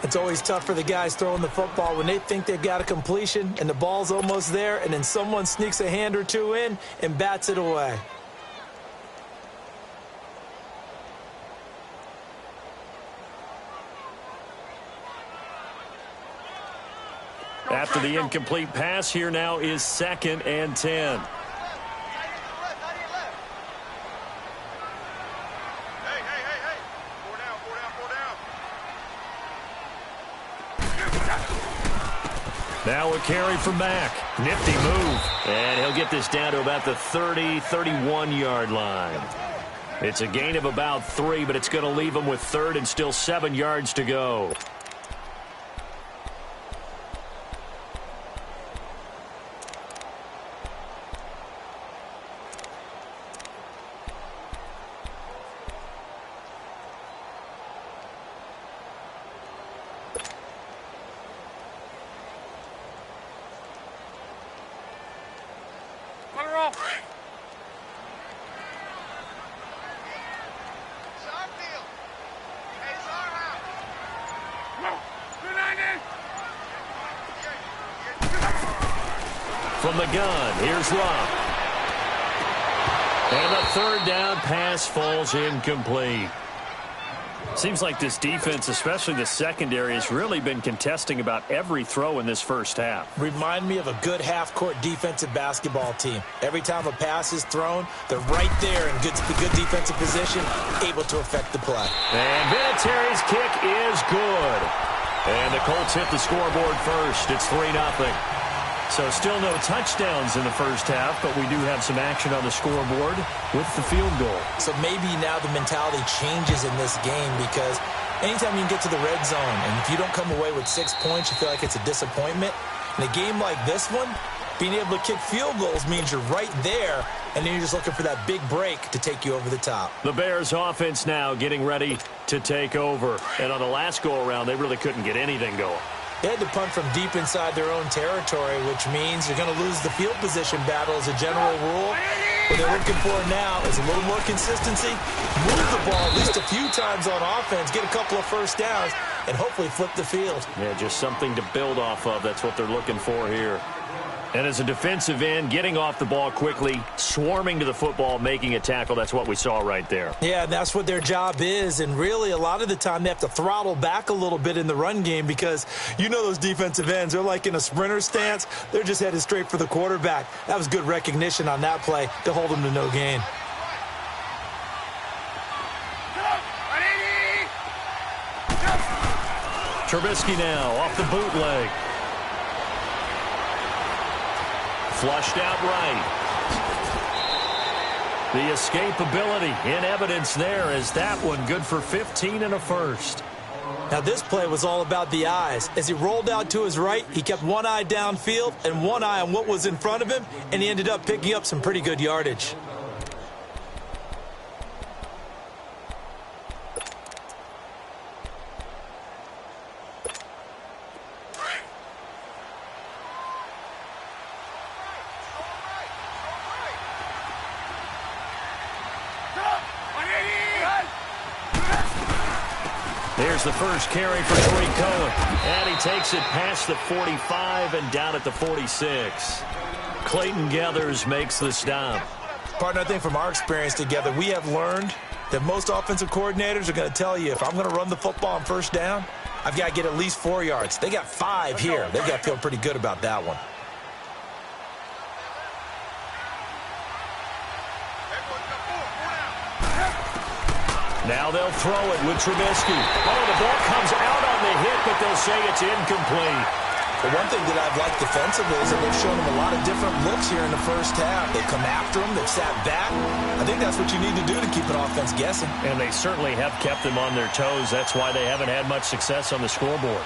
It's always tough for the guys throwing the football when they think they've got a completion and the ball's almost there, and then someone sneaks a hand or two in and bats it away. After the incomplete pass, here now is 2nd and 10. Now a carry from Mack. Nifty move. And he'll get this down to about the 30, 31-yard line. It's a gain of about 3, but it's going to leave him with 3rd and still 7 yards to go. From the gun, here's Luck. And the 3rd down pass falls incomplete. Seems like this defense, especially the secondary, has really been contesting about every throw in this first half. Remind me of a good half-court defensive basketball team. Every time a pass is thrown, they're right there in good defensive position, able to affect the play. And Vinatieri's kick is good. And the Colts hit the scoreboard first. It's 3-0. So still no touchdowns in the first half, but we do have some action on the scoreboard with the field goal. So maybe now the mentality changes in this game because anytime you can get to the red zone and if you don't come away with 6 points, you feel like it's a disappointment. In a game like this one, Being able to kick field goals means you're right there, and then you're just looking for that big break to take you over the top. The Bears offense now getting ready to take over. And on the last go-around, they really couldn't get anything going. They had to punt from deep inside their own territory, which means you're going to lose the field position battle as a general rule. What they're looking for now is a little more consistency, move the ball at least a few times on offense, get a couple of first downs, and hopefully flip the field. Yeah, just something to build off of. That's what they're looking for here. And as a defensive end, getting off the ball quickly, swarming to the football, making a tackle, that's what we saw right there. Yeah, and that's what their job is. And really, a lot of the time, they have to throttle back a little bit in the run game because you know those defensive ends, they're like in a sprinter stance. They're just headed straight for the quarterback. That was good recognition on that play to hold them to no gain. Trubisky now off the bootleg. Flushed out right. The escapability in evidence there as that one good for 15 and a first. Now this play was all about the eyes. As he rolled out to his right, he kept one eye downfield and one eye on what was in front of him, and he ended up picking up some pretty good yardage. There's the first carry for Tariq Cohen. And he takes it past the 45 and down at the 46. Clayton Geathers makes the stop. Partner, I think from our experience together, we have learned that most offensive coordinators are going to tell you, if I'm going to run the football on first down, I've got to get at least 4 yards. They got 5 here. They've got to feel pretty good about that one. Now they'll throw it with Trubisky. Oh, the ball comes out on the hit, but they'll say it's incomplete. The one thing that I've liked defensively is that they've shown him a lot of different looks here in the first half. They've come after him. They've sat back. I think that's what you need to do to keep an offense guessing. And they certainly have kept them on their toes. That's why they haven't had much success on the scoreboard.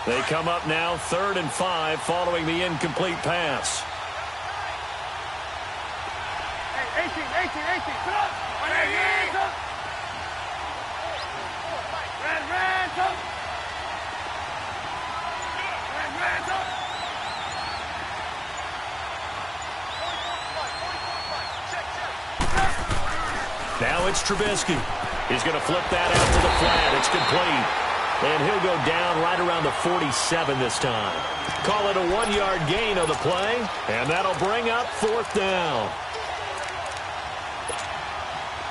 They come up now 3rd and 5 following the incomplete pass. 18. Come on. Now it's Trubisky. He's going to flip that out to the flat. It's complete. And he'll go down right around the 47 this time. Call it a 1-yard gain on the play. And that'll bring up 4th down.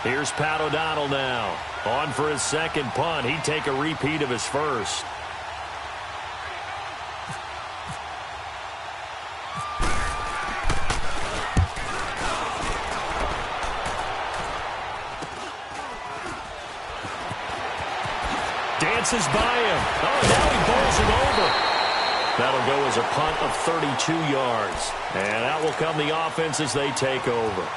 Here's Pat O'Donnell now. On for his second punt. He'd take a repeat of his first. Dances by him. Oh, now he bowls it over. That'll go as a punt of 32 yards. And out will come the offense as they take over.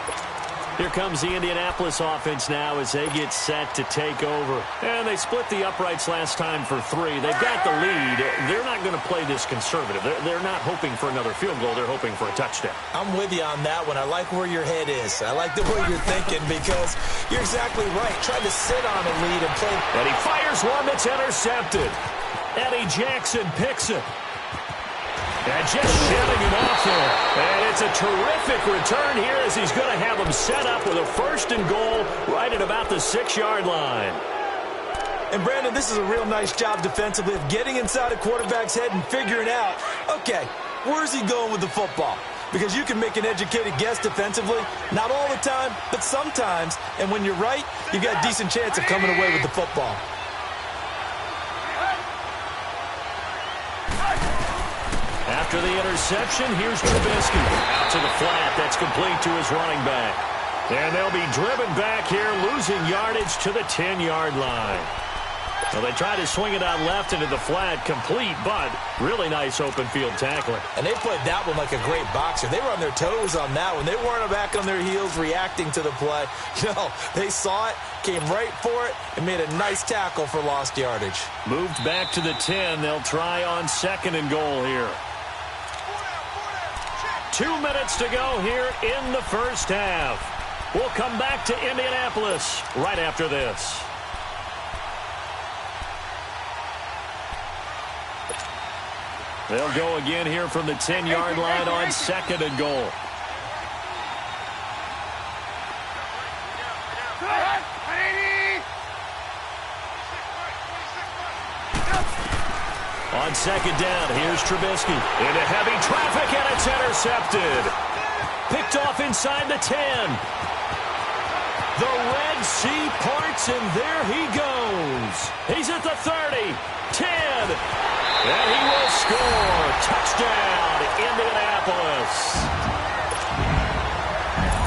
Here comes the Indianapolis offense now as they get set to take over. And they split the uprights last time for 3. They've got the lead. They're not going to play this conservative. They're not hoping for another field goal. They're hoping for a touchdown. I'm with you on that one. I like where your head is. I like the way you're thinking because you're exactly right. Trying to sit on a lead and play. And he fires one that's intercepted. Eddie Jackson picks it. And just shutting him off there. And it's a terrific return here as he's going to have him set up with a 1st and goal right at about the 6-yard line. And, Brandon, this is a real nice job defensively of getting inside a quarterback's head and figuring out, okay, where's he going with the football? Because you can make an educated guess defensively, not all the time, but sometimes. And when you're right, you've got a decent chance of coming away with the football. After the interception, here's Trubisky. Out to the flat. That's complete to his running back. And they'll be driven back here, losing yardage to the 10-yard line. Well, they tried to swing it out left into the flat, complete, but really nice open field tackling. And they played that one like a great boxer. They were on their toes on that one. They weren't back on their heels reacting to the play. No, they saw it, came right for it, and made a nice tackle for lost yardage. Moved back to the 10. They'll try on 2nd and goal here. 2 minutes to go here in the first half. We'll come back to Indianapolis right after this. They'll go again here from the 10-yard line on 2nd and goal. On 2nd down, here's Trubisky. Into heavy traffic, and it's intercepted. Picked off inside the 10. The Red Sea parts, and there he goes. He's at the 30, 10, and he will score. Touchdown, Indianapolis.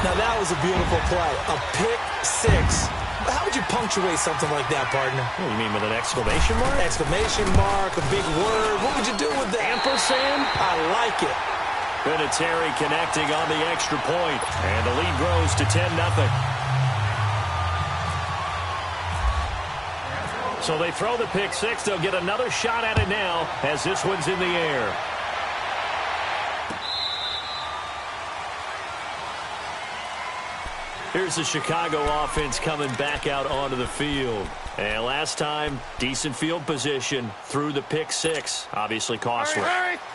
Now, that was a beautiful play. A pick six. How would you punctuate something like that, partner? What do you mean, with an exclamation mark? Exclamation mark, a big word. What would you do with that? Ampersand? I like it. Vinatieri connecting on the extra point, and the lead grows to 10-0. So they throw the pick six. They'll get another shot at it now as this one's in the air. Here's the Chicago offense coming back out onto the field. And last time, decent field position through the pick six. Obviously costly.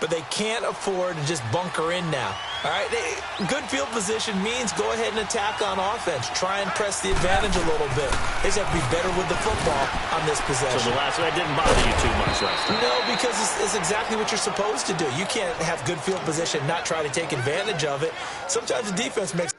But they can't afford to just bunker in now. All right, good field position means go ahead and attack on offense. Try and press the advantage a little bit. They just have to be better with the football on this possession. So the last one didn't bother you too much last time? No, because it's exactly what you're supposed to do. You can't have good field position, not try to take advantage of it. Sometimes the defense makes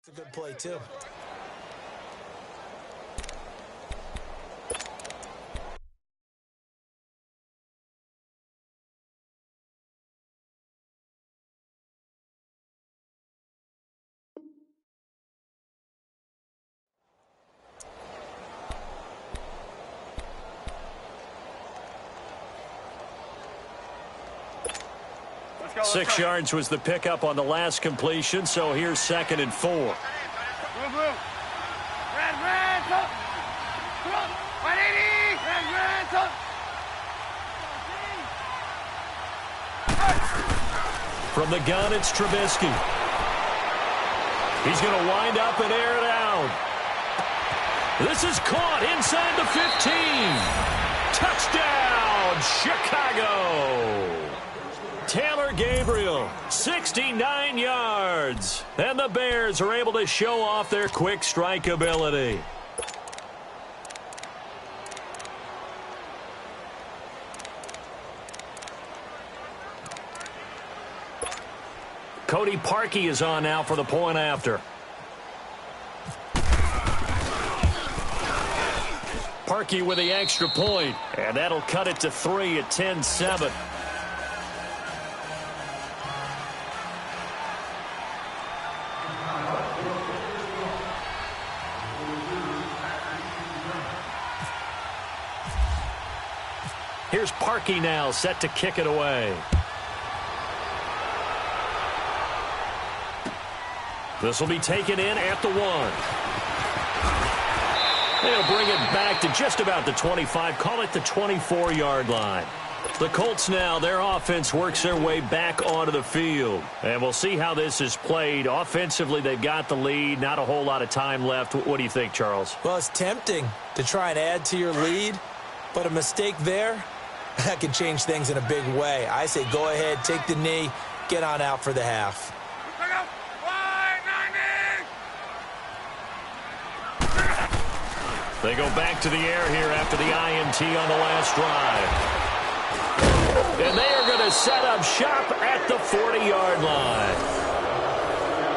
It's a good play, too. Go, 6 yards was the pickup on the last completion, so here's 2nd and 4. Blue, blue. Red, red, top. Come on. 180. Red, red, top. From the gun, it's Trubisky. He's going to wind up and air it out. This is caught inside the 15. Touchdown, Chicago. Taylor Gabriel, 69 yards. And the Bears are able to show off their quick strike ability. Cody Parkey is on now for the point after. Parkey with the extra point, and that'll cut it to 3 at 10-7. Here's Parkey now, set to kick it away. This will be taken in at the 1. They'll bring it back to just about the 25, call it the 24-yard line. The Colts now, their offense works their way back onto the field. And we'll see how this is played. Offensively, they've got the lead. Not a whole lot of time left. What do you think, Charles? Well, it's tempting to try and add to your lead, but a mistake there, that can change things in a big way. I say go ahead, take the knee, get on out for the half. They go back to the air here after the INT on the last drive. And they are going to set up shop at the 40-yard line.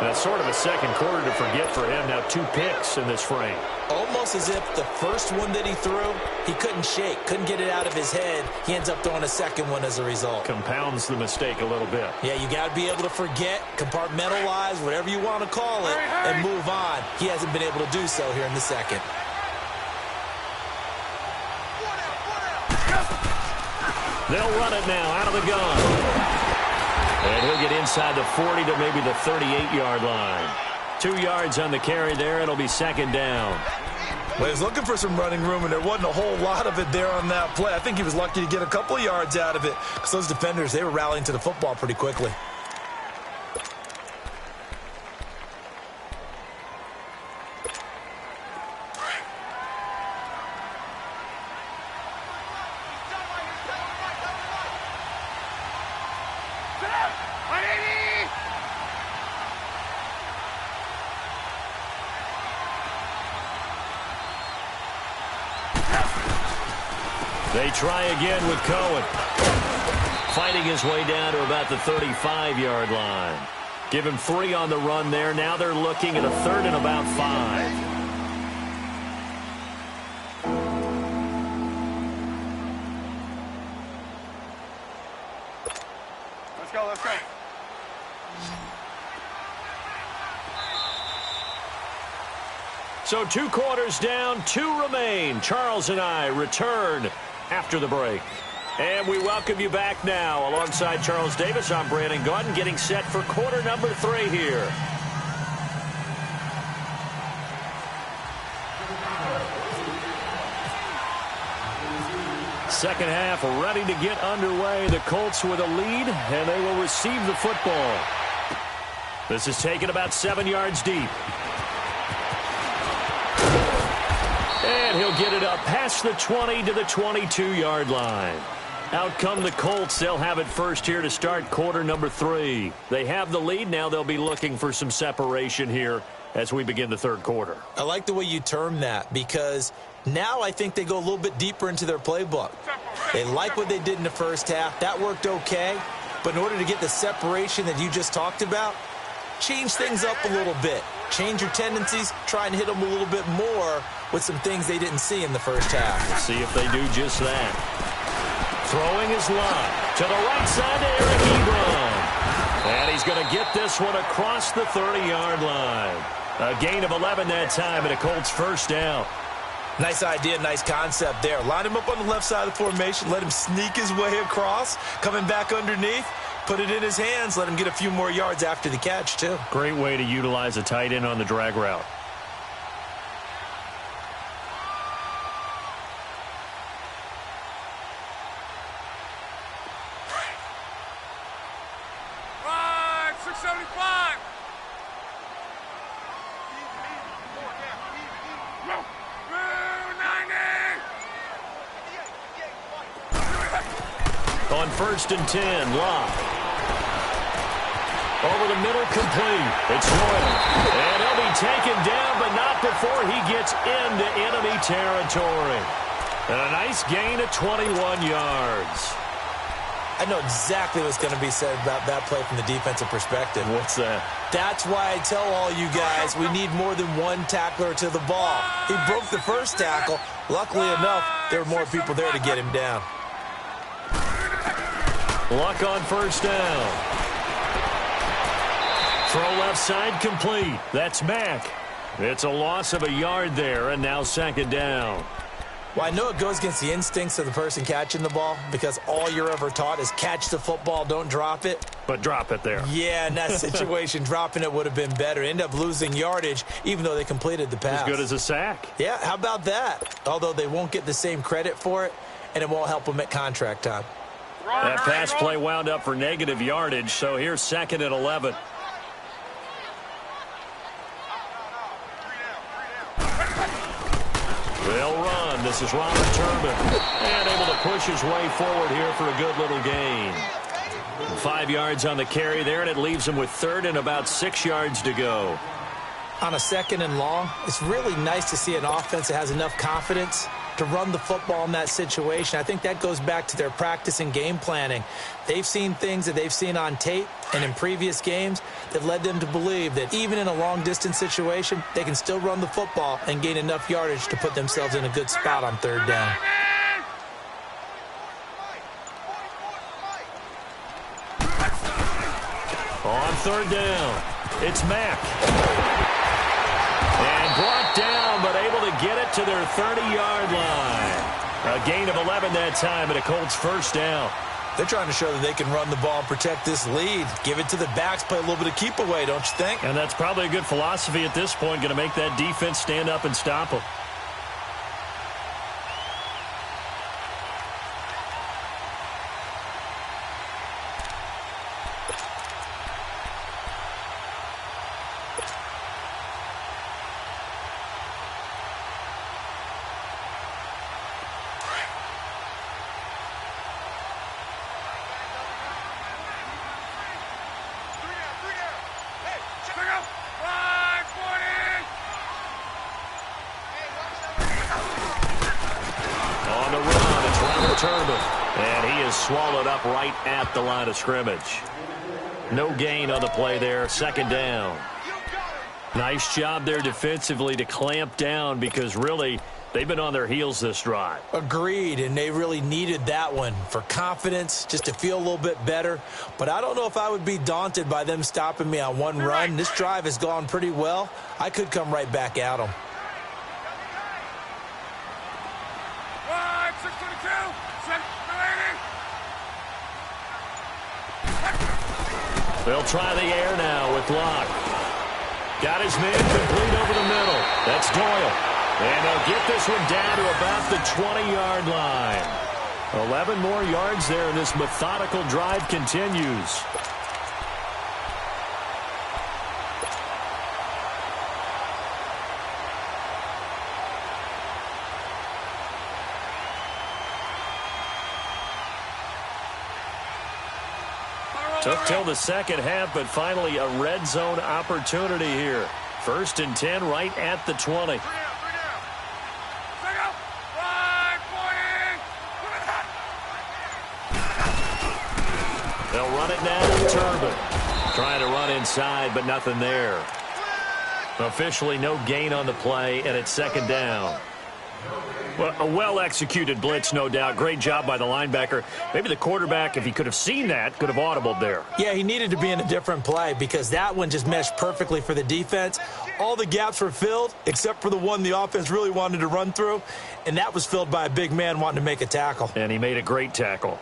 That's sort of a second quarter to forget for him. Now 2 picks in this frame. Almost as if the first one that he threw, he couldn't shake, couldn't get it out of his head. He ends up throwing a second one as a result. Compounds the mistake a little bit. Yeah, you got to be able to forget, compartmentalize, whatever you want to call it, and move on. He hasn't been able to do so here in the second. They'll run it now out of the gun. And he'll get inside the 40 to maybe the 38-yard line. 2 yards on the carry there. It'll be 2nd down. Well, he was looking for some running room, and there wasn't a whole lot of it there on that play. I think he was lucky to get a couple of yards out of it because those defenders, they were rallying to the football pretty quickly. They try again with Cohen. Fighting his way down to about the 35-yard line. Give him 3 on the run there. Now they're looking at a 3rd and about 5. Let's go, let's go. So 2 quarters down, 2 remain. Charles and I return after the break. And we welcome you back now. Alongside Charles Davis, I'm Brandon Gaudin, getting set for quarter number 3 here. Second half ready to get underway. The Colts with a lead, and they will receive the football. This is taken about 7 yards deep. And he'll get it up past the 20 to the 22-yard line. Out come the Colts. They'll have it first here to start quarter number 3. They have the lead. Now they'll be looking for some separation here as we begin the 3rd quarter. I like the way you term that because now I think they go a little bit deeper into their playbook. They like what they did in the first half. That worked okay. But in order to get the separation that you just talked about, change things up a little bit. change your tendencies, try and hit them a little bit more with some things they didn't see in the first half. Let's see if they do just that. Throwing his line to the right side to Eric Ebron. And he's going to get this one across the 30-yard line. A gain of 11 that time, and a Colts first down. Nice idea, nice concept there. Line him up on the left side of the formation, let him sneak his way across, coming back underneath, put it in his hands, let him get a few more yards after the catch, too. Great way to utilize a tight end on the drag route. On 1st and 10, Locke. Over the middle, complete. It's Royal. And he'll be taken down, but not before he gets into enemy territory. And a nice gain of 21 yards. I know exactly what's going to be said about that play from the defensive perspective. What's that? That's why I tell all you guys we need more than one tackler to the ball. He broke the first tackle. Luckily enough, there were more people there to get him down. Luck on 1st down. Throw left side complete. That's Mack. It's a loss of a yard there, and now 2nd down. Well, I know it goes against the instincts of the person catching the ball because all you're ever taught is catch the football, don't drop it. But drop it there. Yeah, in that situation, dropping it would have been better. End up losing yardage, even though they completed the pass. As good as a sack. Yeah, how about that? Although they won't get the same credit for it, and it won't help them at contract time. That pass play wound up for negative yardage, so here's 2nd and 11. They'll run. This is Robert Turbin. And able to push his way forward here for a good little gain. 5 yards on the carry there, and it leaves him with 3rd and about 6 yards to go. On a 2nd and long, it's really nice to see an offense that has enough confidence to run the football in that situation. I think that goes back to their practice and game planning. They've seen things that they've seen on tape and in previous games that led them to believe that even in a long-distance situation, they can still run the football and gain enough yardage to put themselves in a good spot on 3rd down. On 3rd down, it's Mack. And brought down, but able to get it to their 30-yard line. A gain of 11 that time, and a Colts first down. They're trying to show that they can run the ball and protect this lead. Give it to the backs, play a little bit of keep away, don't you think? And that's probably a good philosophy at this point, going to make that defense stand up and stop them. And he is swallowed up right at the line of scrimmage. No gain on the play there. 2nd down. Nice job there defensively to clamp down because really they've been on their heels this drive. Agreed, and they really needed that one for confidence, just to feel a little bit better. But I don't know if I would be daunted by them stopping me on one run. This drive has gone pretty well. I could come right back at them. They'll try the air now with Locke. Got his man complete over the middle. That's Doyle. And they'll get this one down to about the 20-yard line. 11 more yards there, and this methodical drive continues. Took till the 2nd half, but finally a red zone opportunity here. 1st and 10 right at the 20. They'll run it now to Turbin. Trying to run inside, but nothing there. Officially no gain on the play, and it's second down. Well, a well-executed blitz, no doubt. Great job by the linebacker. Maybe the quarterback, if he could have seen that, could have audibled there. Yeah, he needed to be in a different play because that one just meshed perfectly for the defense. All the gaps were filled except for the one the offense really wanted to run through, and that was filled by a big man wanting to make a tackle. And he made a great tackle.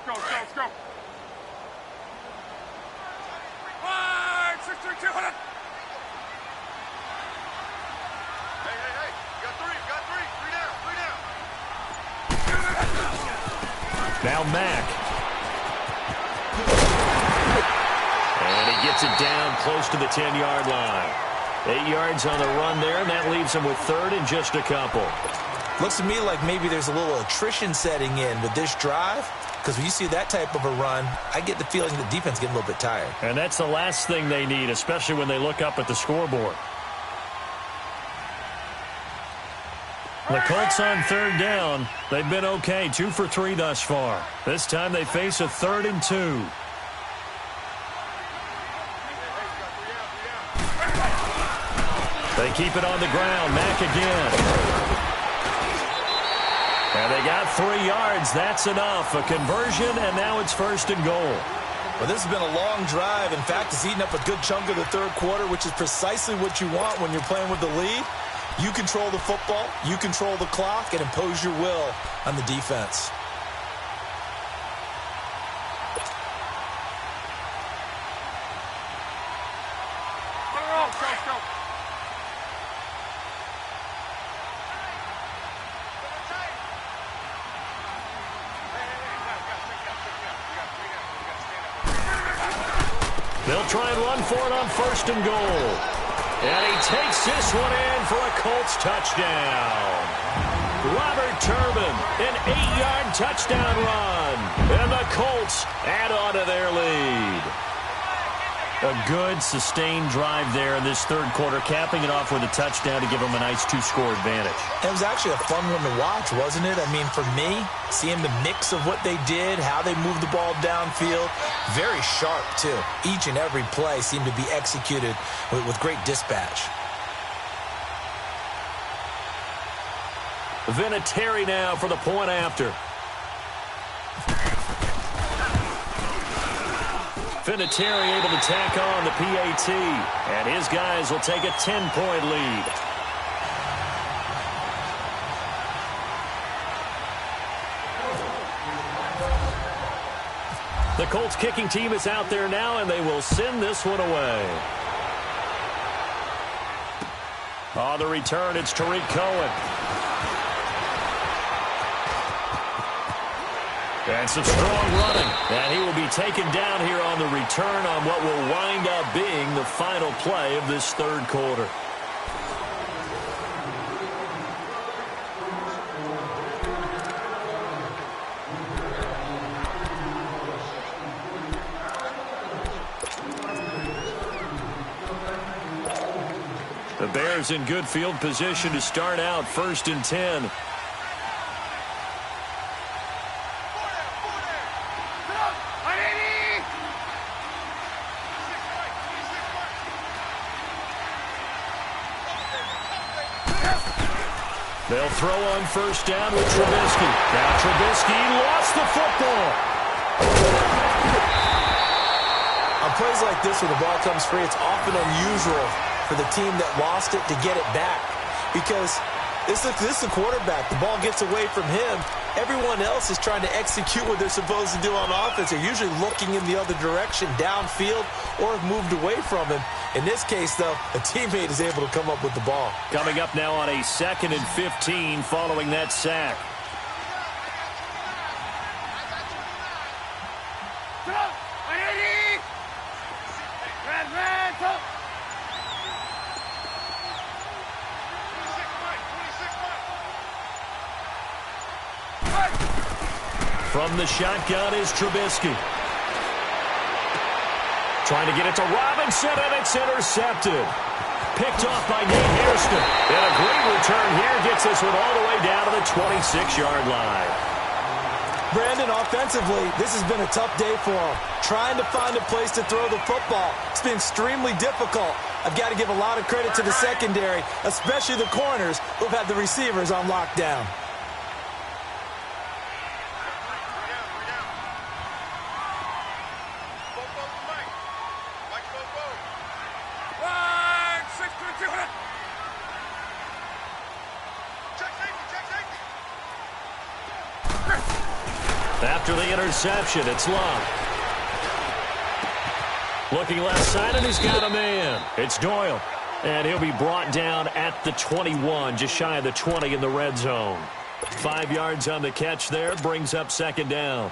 Go, go, go. 6-3-2, hold it. Hey, you got three down. Now Mack. And he gets it down close to the 10-yard line. 8 yards on the run there, and that leaves him with third and just a couple. Looks to me like maybe there's a little attrition setting in with this drive, because when you see that type of a run, I get the feeling the defense getting a little bit tired. And that's the last thing they need, especially when they look up at the scoreboard. The Colts on third down. They've been okay, 2 for 3 thus far. This time they face a 3rd and 2. They keep it on the ground. Mack again. And they got 3 yards. That's enough. A conversion, and now it's 1st and goal. Well, this has been a long drive. In fact, it's eaten up a good chunk of the third quarter, which is precisely what you want when you're playing with the lead. You control the football, you control the clock, and impose your will on the defense. They'll try and run for it on 1st and goal. And he takes this one in for a Colts touchdown. Robert Turbin, an 8-yard touchdown run. And the Colts add on to their lead. A good, sustained drive there in this third quarter, capping it off with a touchdown to give them a nice 2-score advantage. It was actually a fun one to watch, wasn't it? I mean, for me, seeing the mix of what they did, how they moved the ball downfield, very sharp, too. Each and every play seemed to be executed with great dispatch. Vinatieri now for the point after. Vinatieri able to tack on the PAT, and his guys will take a 10-point lead. The Colts kicking team is out there now, and they will send this one away. On the return, it's Tariq Cohen. And some strong running. And he will be taken down here on the return on what will wind up being the final play of this third quarter. The Bears in good field position to start out 1st and 10. They'll throw on 1st down with Trubisky. Now Trubisky lost the football. On plays like this, when the ball comes free, it's often unusual for the team that lost it to get it back. Because this is the quarterback. The ball gets away from him. Everyone else is trying to execute what they're supposed to do on offense. They're usually looking in the other direction, downfield, or have moved away from him. In this case, though, a teammate is able to come up with the ball. Coming up now on a 2nd and 15 following that sack. From the shotgun is Trubisky. Trying to get it to Robinson, and it's intercepted. Picked off by Nate Hairston. And a great return here gets this one all the way down to the 26-yard line. Brandon, offensively, this has been a tough day for him. Trying to find a place to throw the football. It's been extremely difficult. I've got to give a lot of credit to the secondary, especially the corners who've had the receivers on lockdown. After the interception, it's Love. Looking left side, and he's got a man. It's Doyle. And he'll be brought down at the 21, just shy of the 20 in the red zone. 5 yards on the catch there, brings up second down.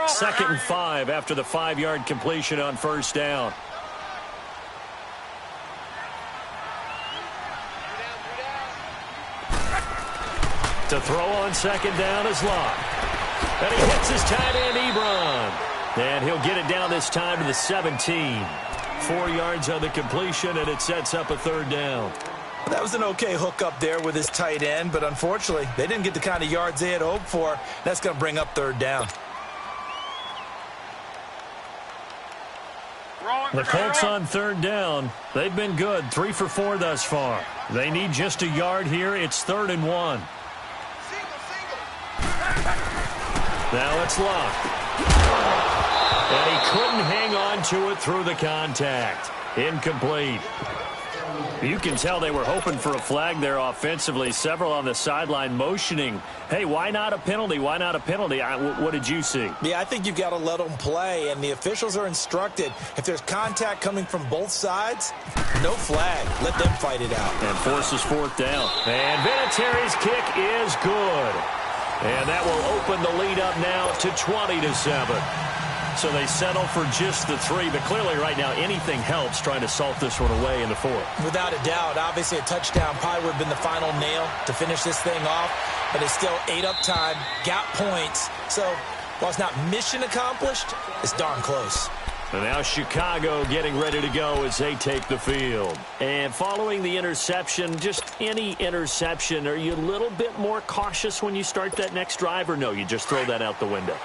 Second and 5 after the 5-yard completion on first down. To throw on second down is Locke. And he hits his tight end, Ebron. And he'll get it down this time to the 17. 4 yards on the completion, and it sets up a third down. That was an okay hook up there with his tight end, but unfortunately, they didn't get the kind of yards they had hoped for. That's going to bring up third down. The Colts on third down. They've been good, 3 for 4 thus far. They need just a yard here. It's 3rd and 1. Now it's Locke. And he couldn't hang on to it through the contact. Incomplete. You can tell they were hoping for a flag there offensively. Several on the sideline motioning, hey, why not a penalty? Why not a penalty? What did you see? Yeah, I think you've got to let them play, and the officials are instructed. If there's contact coming from both sides, no flag. Let them fight it out. And forces 4th down. And Vinatieri's kick is good. And that will open the lead up now to 20-7. So they settle for just the 3, but clearly right now anything helps trying to salt this one away in the 4th. Without a doubt, obviously a touchdown probably would have been the final nail to finish this thing off, but it's still ate up time, got points. So while it's not mission accomplished, it's darn close. And now Chicago getting ready to go as they take the field. And following the interception, just any interception, are you a little bit more cautious when you start that next drive, or no, you just throw that out the window?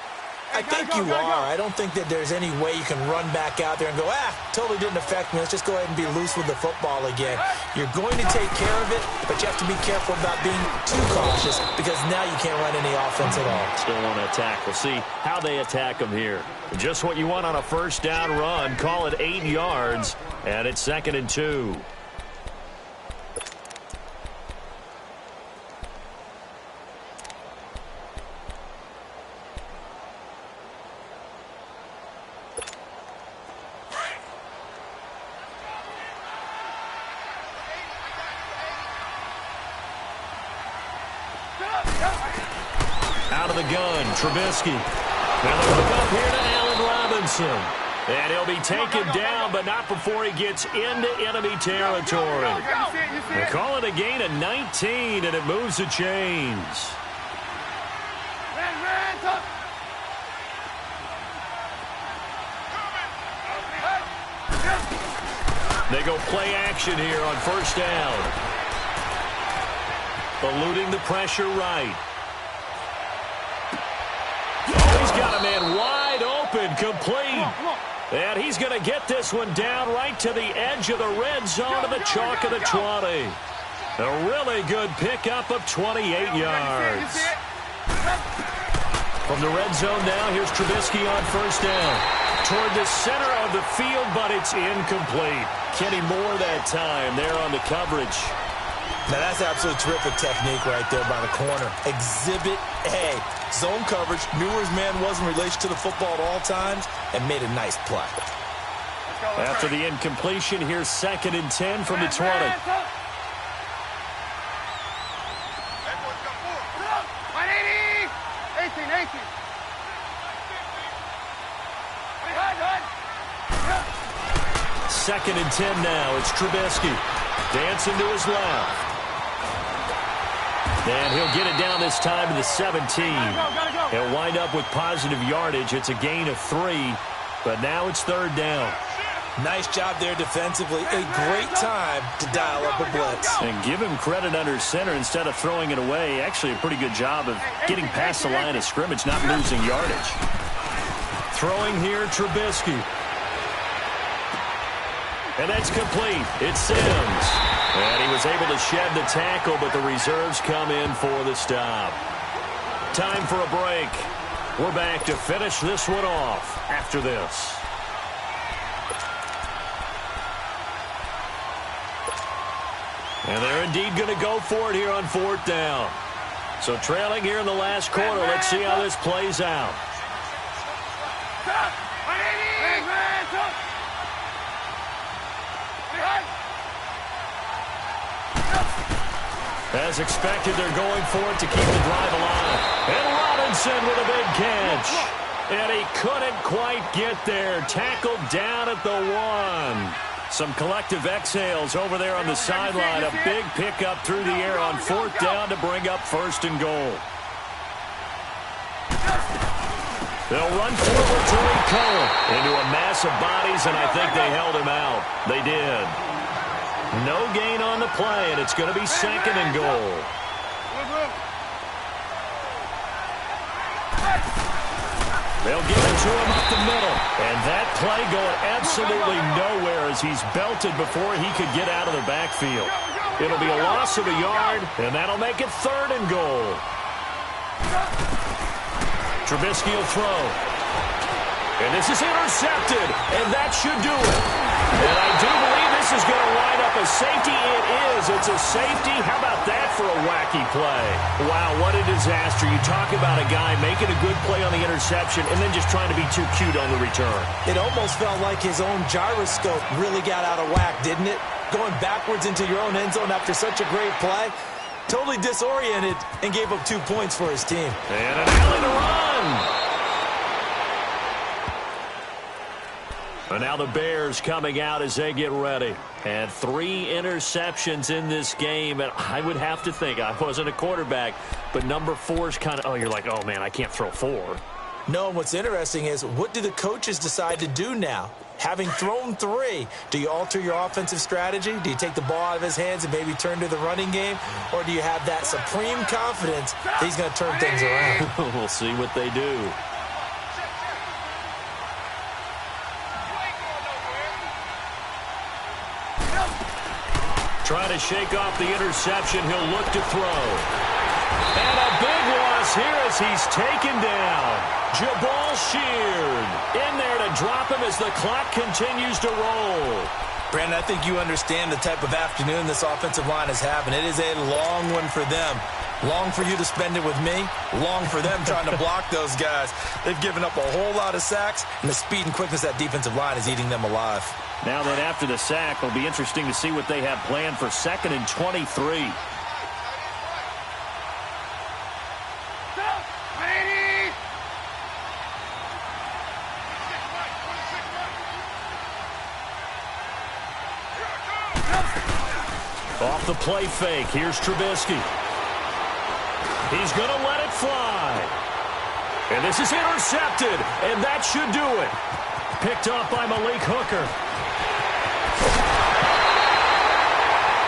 I think you are. I don't think that there's any way you can run back out there and go, totally didn't affect me. Let's just go ahead and be loose with the football again. You're going to take care of it, but you have to be careful about being too cautious because now you can't run any offense at all. Still want to attack. We'll see how they attack them here. Just what you want on a first down run. Call it 8 yards, and it's 2nd and 2. Out of the gun, Trubisky. Now they look up here to Allen Robinson. And he'll be taken down, but not before he gets into enemy territory. They call it a gain of 19, and it moves the chains. They go play action here on first down. Eluding the pressure right. Oh, he's got a man wide open, complete. And he's going to get this one down right to the edge of the red zone of the chalk of the 20. A really good pickup of 28 yards. From the red zone now, here's Trubisky on first down. Toward the center of the field, but it's incomplete. Kenny Moore that time there on the coverage. Now, that's absolutely terrific technique right there by the corner. Exhibit A. Zone coverage, knew where his man was in relation to the football at all times, and made a nice play. After the incompletion, here's 2nd and 10 from the 20. Second and 10 now. It's Trubisky. Dancing to his left. And he'll get it down this time to the 17. He'll wind up with positive yardage. It's a gain of 3, but now it's 3rd down. Nice job there defensively. A great time to dial up a blitz. And give him credit under center instead of throwing it away. Actually, a pretty good job of getting past the line of scrimmage, not losing yardage. Throwing here, Trubisky. And that's complete. It's Sims. And he was able to shed the tackle, but the reserves come in for the stop. Time for a break. We're back to finish this one off after this. And they're indeed going to go for it here on 4th down. So trailing here in the last quarter. Let's see how this plays out. As expected, they're going for it to keep the drive alive. And Robinson with a big catch. And he couldn't quite get there. Tackled down at the 1. Some collective exhales over there on the sideline. A big pickup through the air on 4th down to bring up 1st and goal. They'll run forward to Cohen into a mass of bodies, and I think they held him out. They did. No gain on the play, and it's going to be 2nd and goal. They'll give it to him up the middle. And that play going absolutely nowhere as he's belted before he could get out of the backfield. It'll be a loss of a yard, and that'll make it 3rd and goal. Trubisky will throw. And this is intercepted, and that should do it. And I do believe this is going to wind up a safety. It is. It's a safety. How about that for a wacky play? Wow, what a disaster. You talk about a guy making a good play on the interception and then just trying to be too cute on the return. It almost felt like his own gyroscope really got out of whack, didn't it? Going backwards into your own end zone after such a great play. Totally disoriented and gave up 2 points for his team. And an alley to run. And now the Bears coming out as they get ready. And 3 interceptions in this game. And I would have to think, I wasn't a quarterback, but number 4 is kind of, you're like, oh, man, I can't throw 4. No, and what's interesting is, what do the coaches decide to do now? Having thrown 3, do you alter your offensive strategy? Do you take the ball out of his hands and maybe turn to the running game? Or do you have that supreme confidence that he's going to turn things around? We'll see what they do. Trying to shake off the interception. He'll look to throw. And a big loss here as he's taken down. Jabal Sheard in there to drop him as the clock continues to roll. Brandon, I think you understand the type of afternoon this offensive line is having. It is a long one for them. Long for you to spend it with me. Long for them trying to block those guys. They've given up a whole lot of sacks, and the speed and quickness of that defensive line is eating them alive. Now that after the sack, it'll be interesting to see what they have planned for 2nd and 23. Off the play fake, here's Trubisky. He's going to let it fly. And this is intercepted, and that should do it. Picked off by Malik Hooker.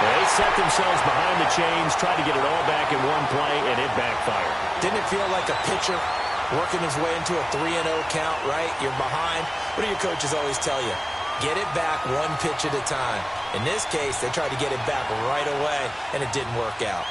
They set themselves behind the chains, tried to get it all back in one play, and it backfired. Didn't it feel like a pitcher working his way into a 3-0 count, right? You're behind. What do your coaches always tell you? Get it back 1 pitch at a time. In this case, they tried to get it back right away, and it didn't work out.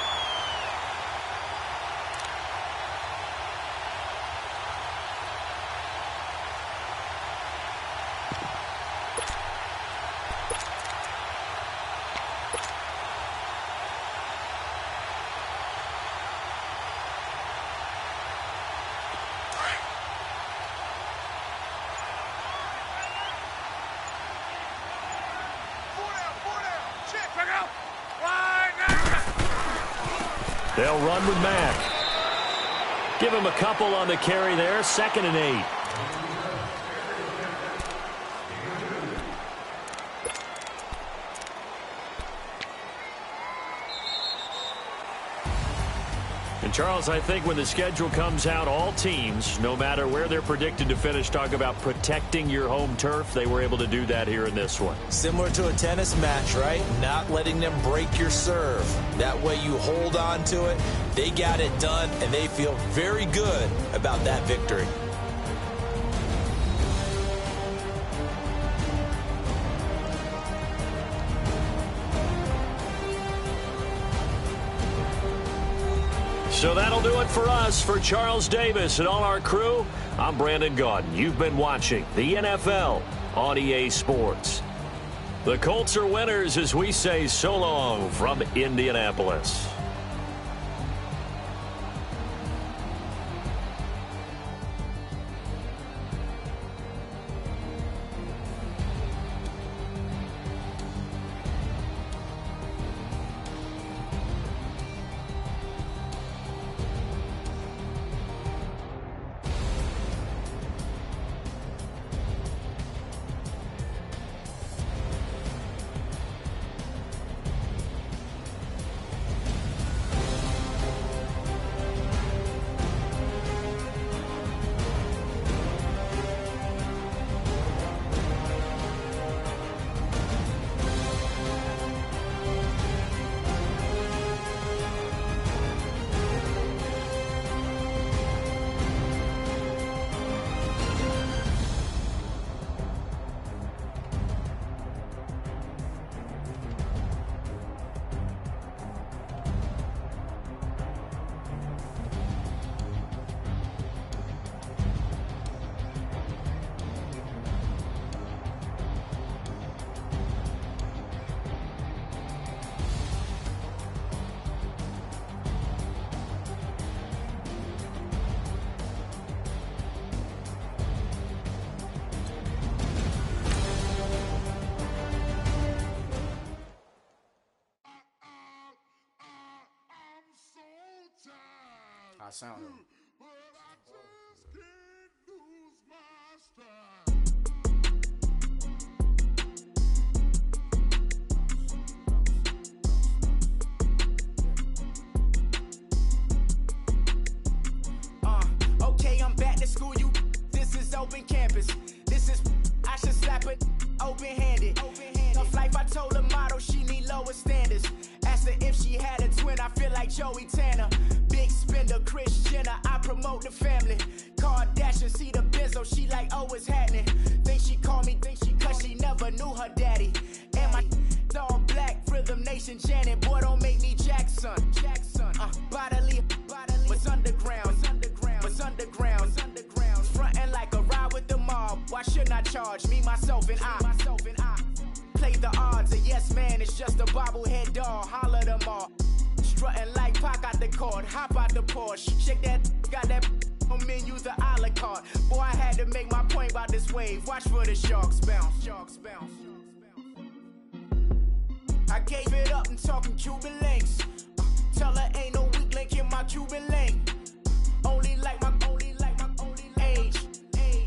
They'll run with Mack. Give him a couple on the carry there. 2nd and 8. And, Charles, I think when the schedule comes out, all teams, no matter where they're predicted to finish, talk about protecting your home turf. They were able to do that here in this one. Similar to a tennis match, right? Not letting them break your serve. That way you hold on to it. They got it done, and they feel very good about that victory. So that'll do it for us. For Charles Davis and all our crew, I'm Brandon Gaudin. You've been watching the NFL on EA Sports. The Colts are winners as we say so long from Indianapolis. I sound it. Okay, I'm back to school, you. This is open campus. This is, I should slap it open-handed. Tough life, I told her motto, she need lower standards. Asked her if she had a twin, I feel like Joey Tanner. Big spender, Kris Jenner, I promote the family. Kardashian, see the Benzo, she like, oh, it's happening. Think she called me, cause she never knew her daddy. And my all black, Rhythm Nation, Janet, boy, don't make me Jackson. Bodily, what's underground, what's underground, frontin' like a ride with the mob. Why shouldn't I charge me, myself, and I? Play the odds, a yes man, it's just a bobblehead doll, holler them all. Strutting like Pac out the court, hop out the Porsche, shake that, got that on menu, the a la carte. Boy, I had to make my point about this wave, watch for the sharks bounce, sharks bounce. I gave it up and talking Cuban links. Tell her ain't no weak link in my Cuban link. Only like my age.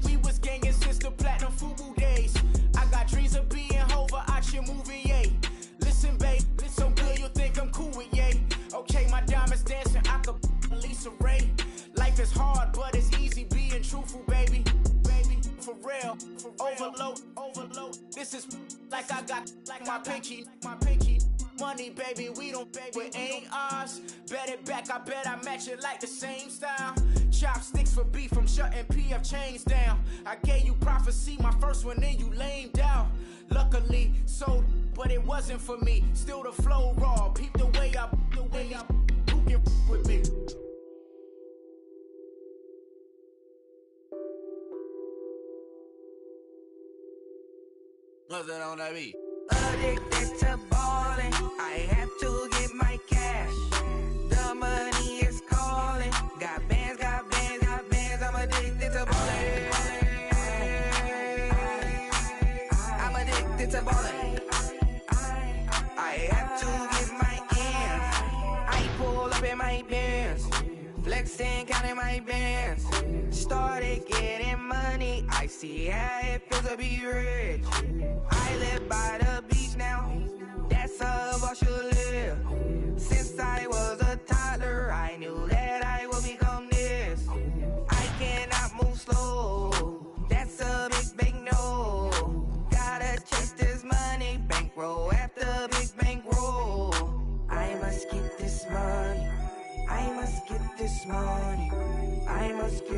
We was gangin' since the platinum FUBU days. I got dreams of being Hova out your movie, yay. Listen, babe, so good you think I'm cool with yay. Okay, my diamonds dancing, I could Lisa Ray. Life is hard, but it's easy being truthful, baby. For real, overload. This is like I got like my pinky. Money, baby, we don't pay, it ain't ours. Bet it back, I bet I match it like the same style. Chopsticks for beef, I'm shutting PF chains down. I gave you prophecy, my first one, then you lamed out. Luckily, sold, but it wasn't for me. Still the flow raw, peep the way up, who can with me? Nothing on that beat. Addicted to ballin', I have to get my cash. The money is calling. Got bands, I'm addicted to ballin'. I'm addicted to ballin'. I have to get my ends. I pull up in my Benz, flexing, counting my bands. Started getting money, I see how it feels to be rich. I live by the beach now, that's how I should live. Since I was a toddler, I knew that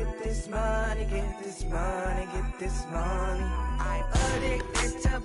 get this money, get this money, get this money. I'm addicted to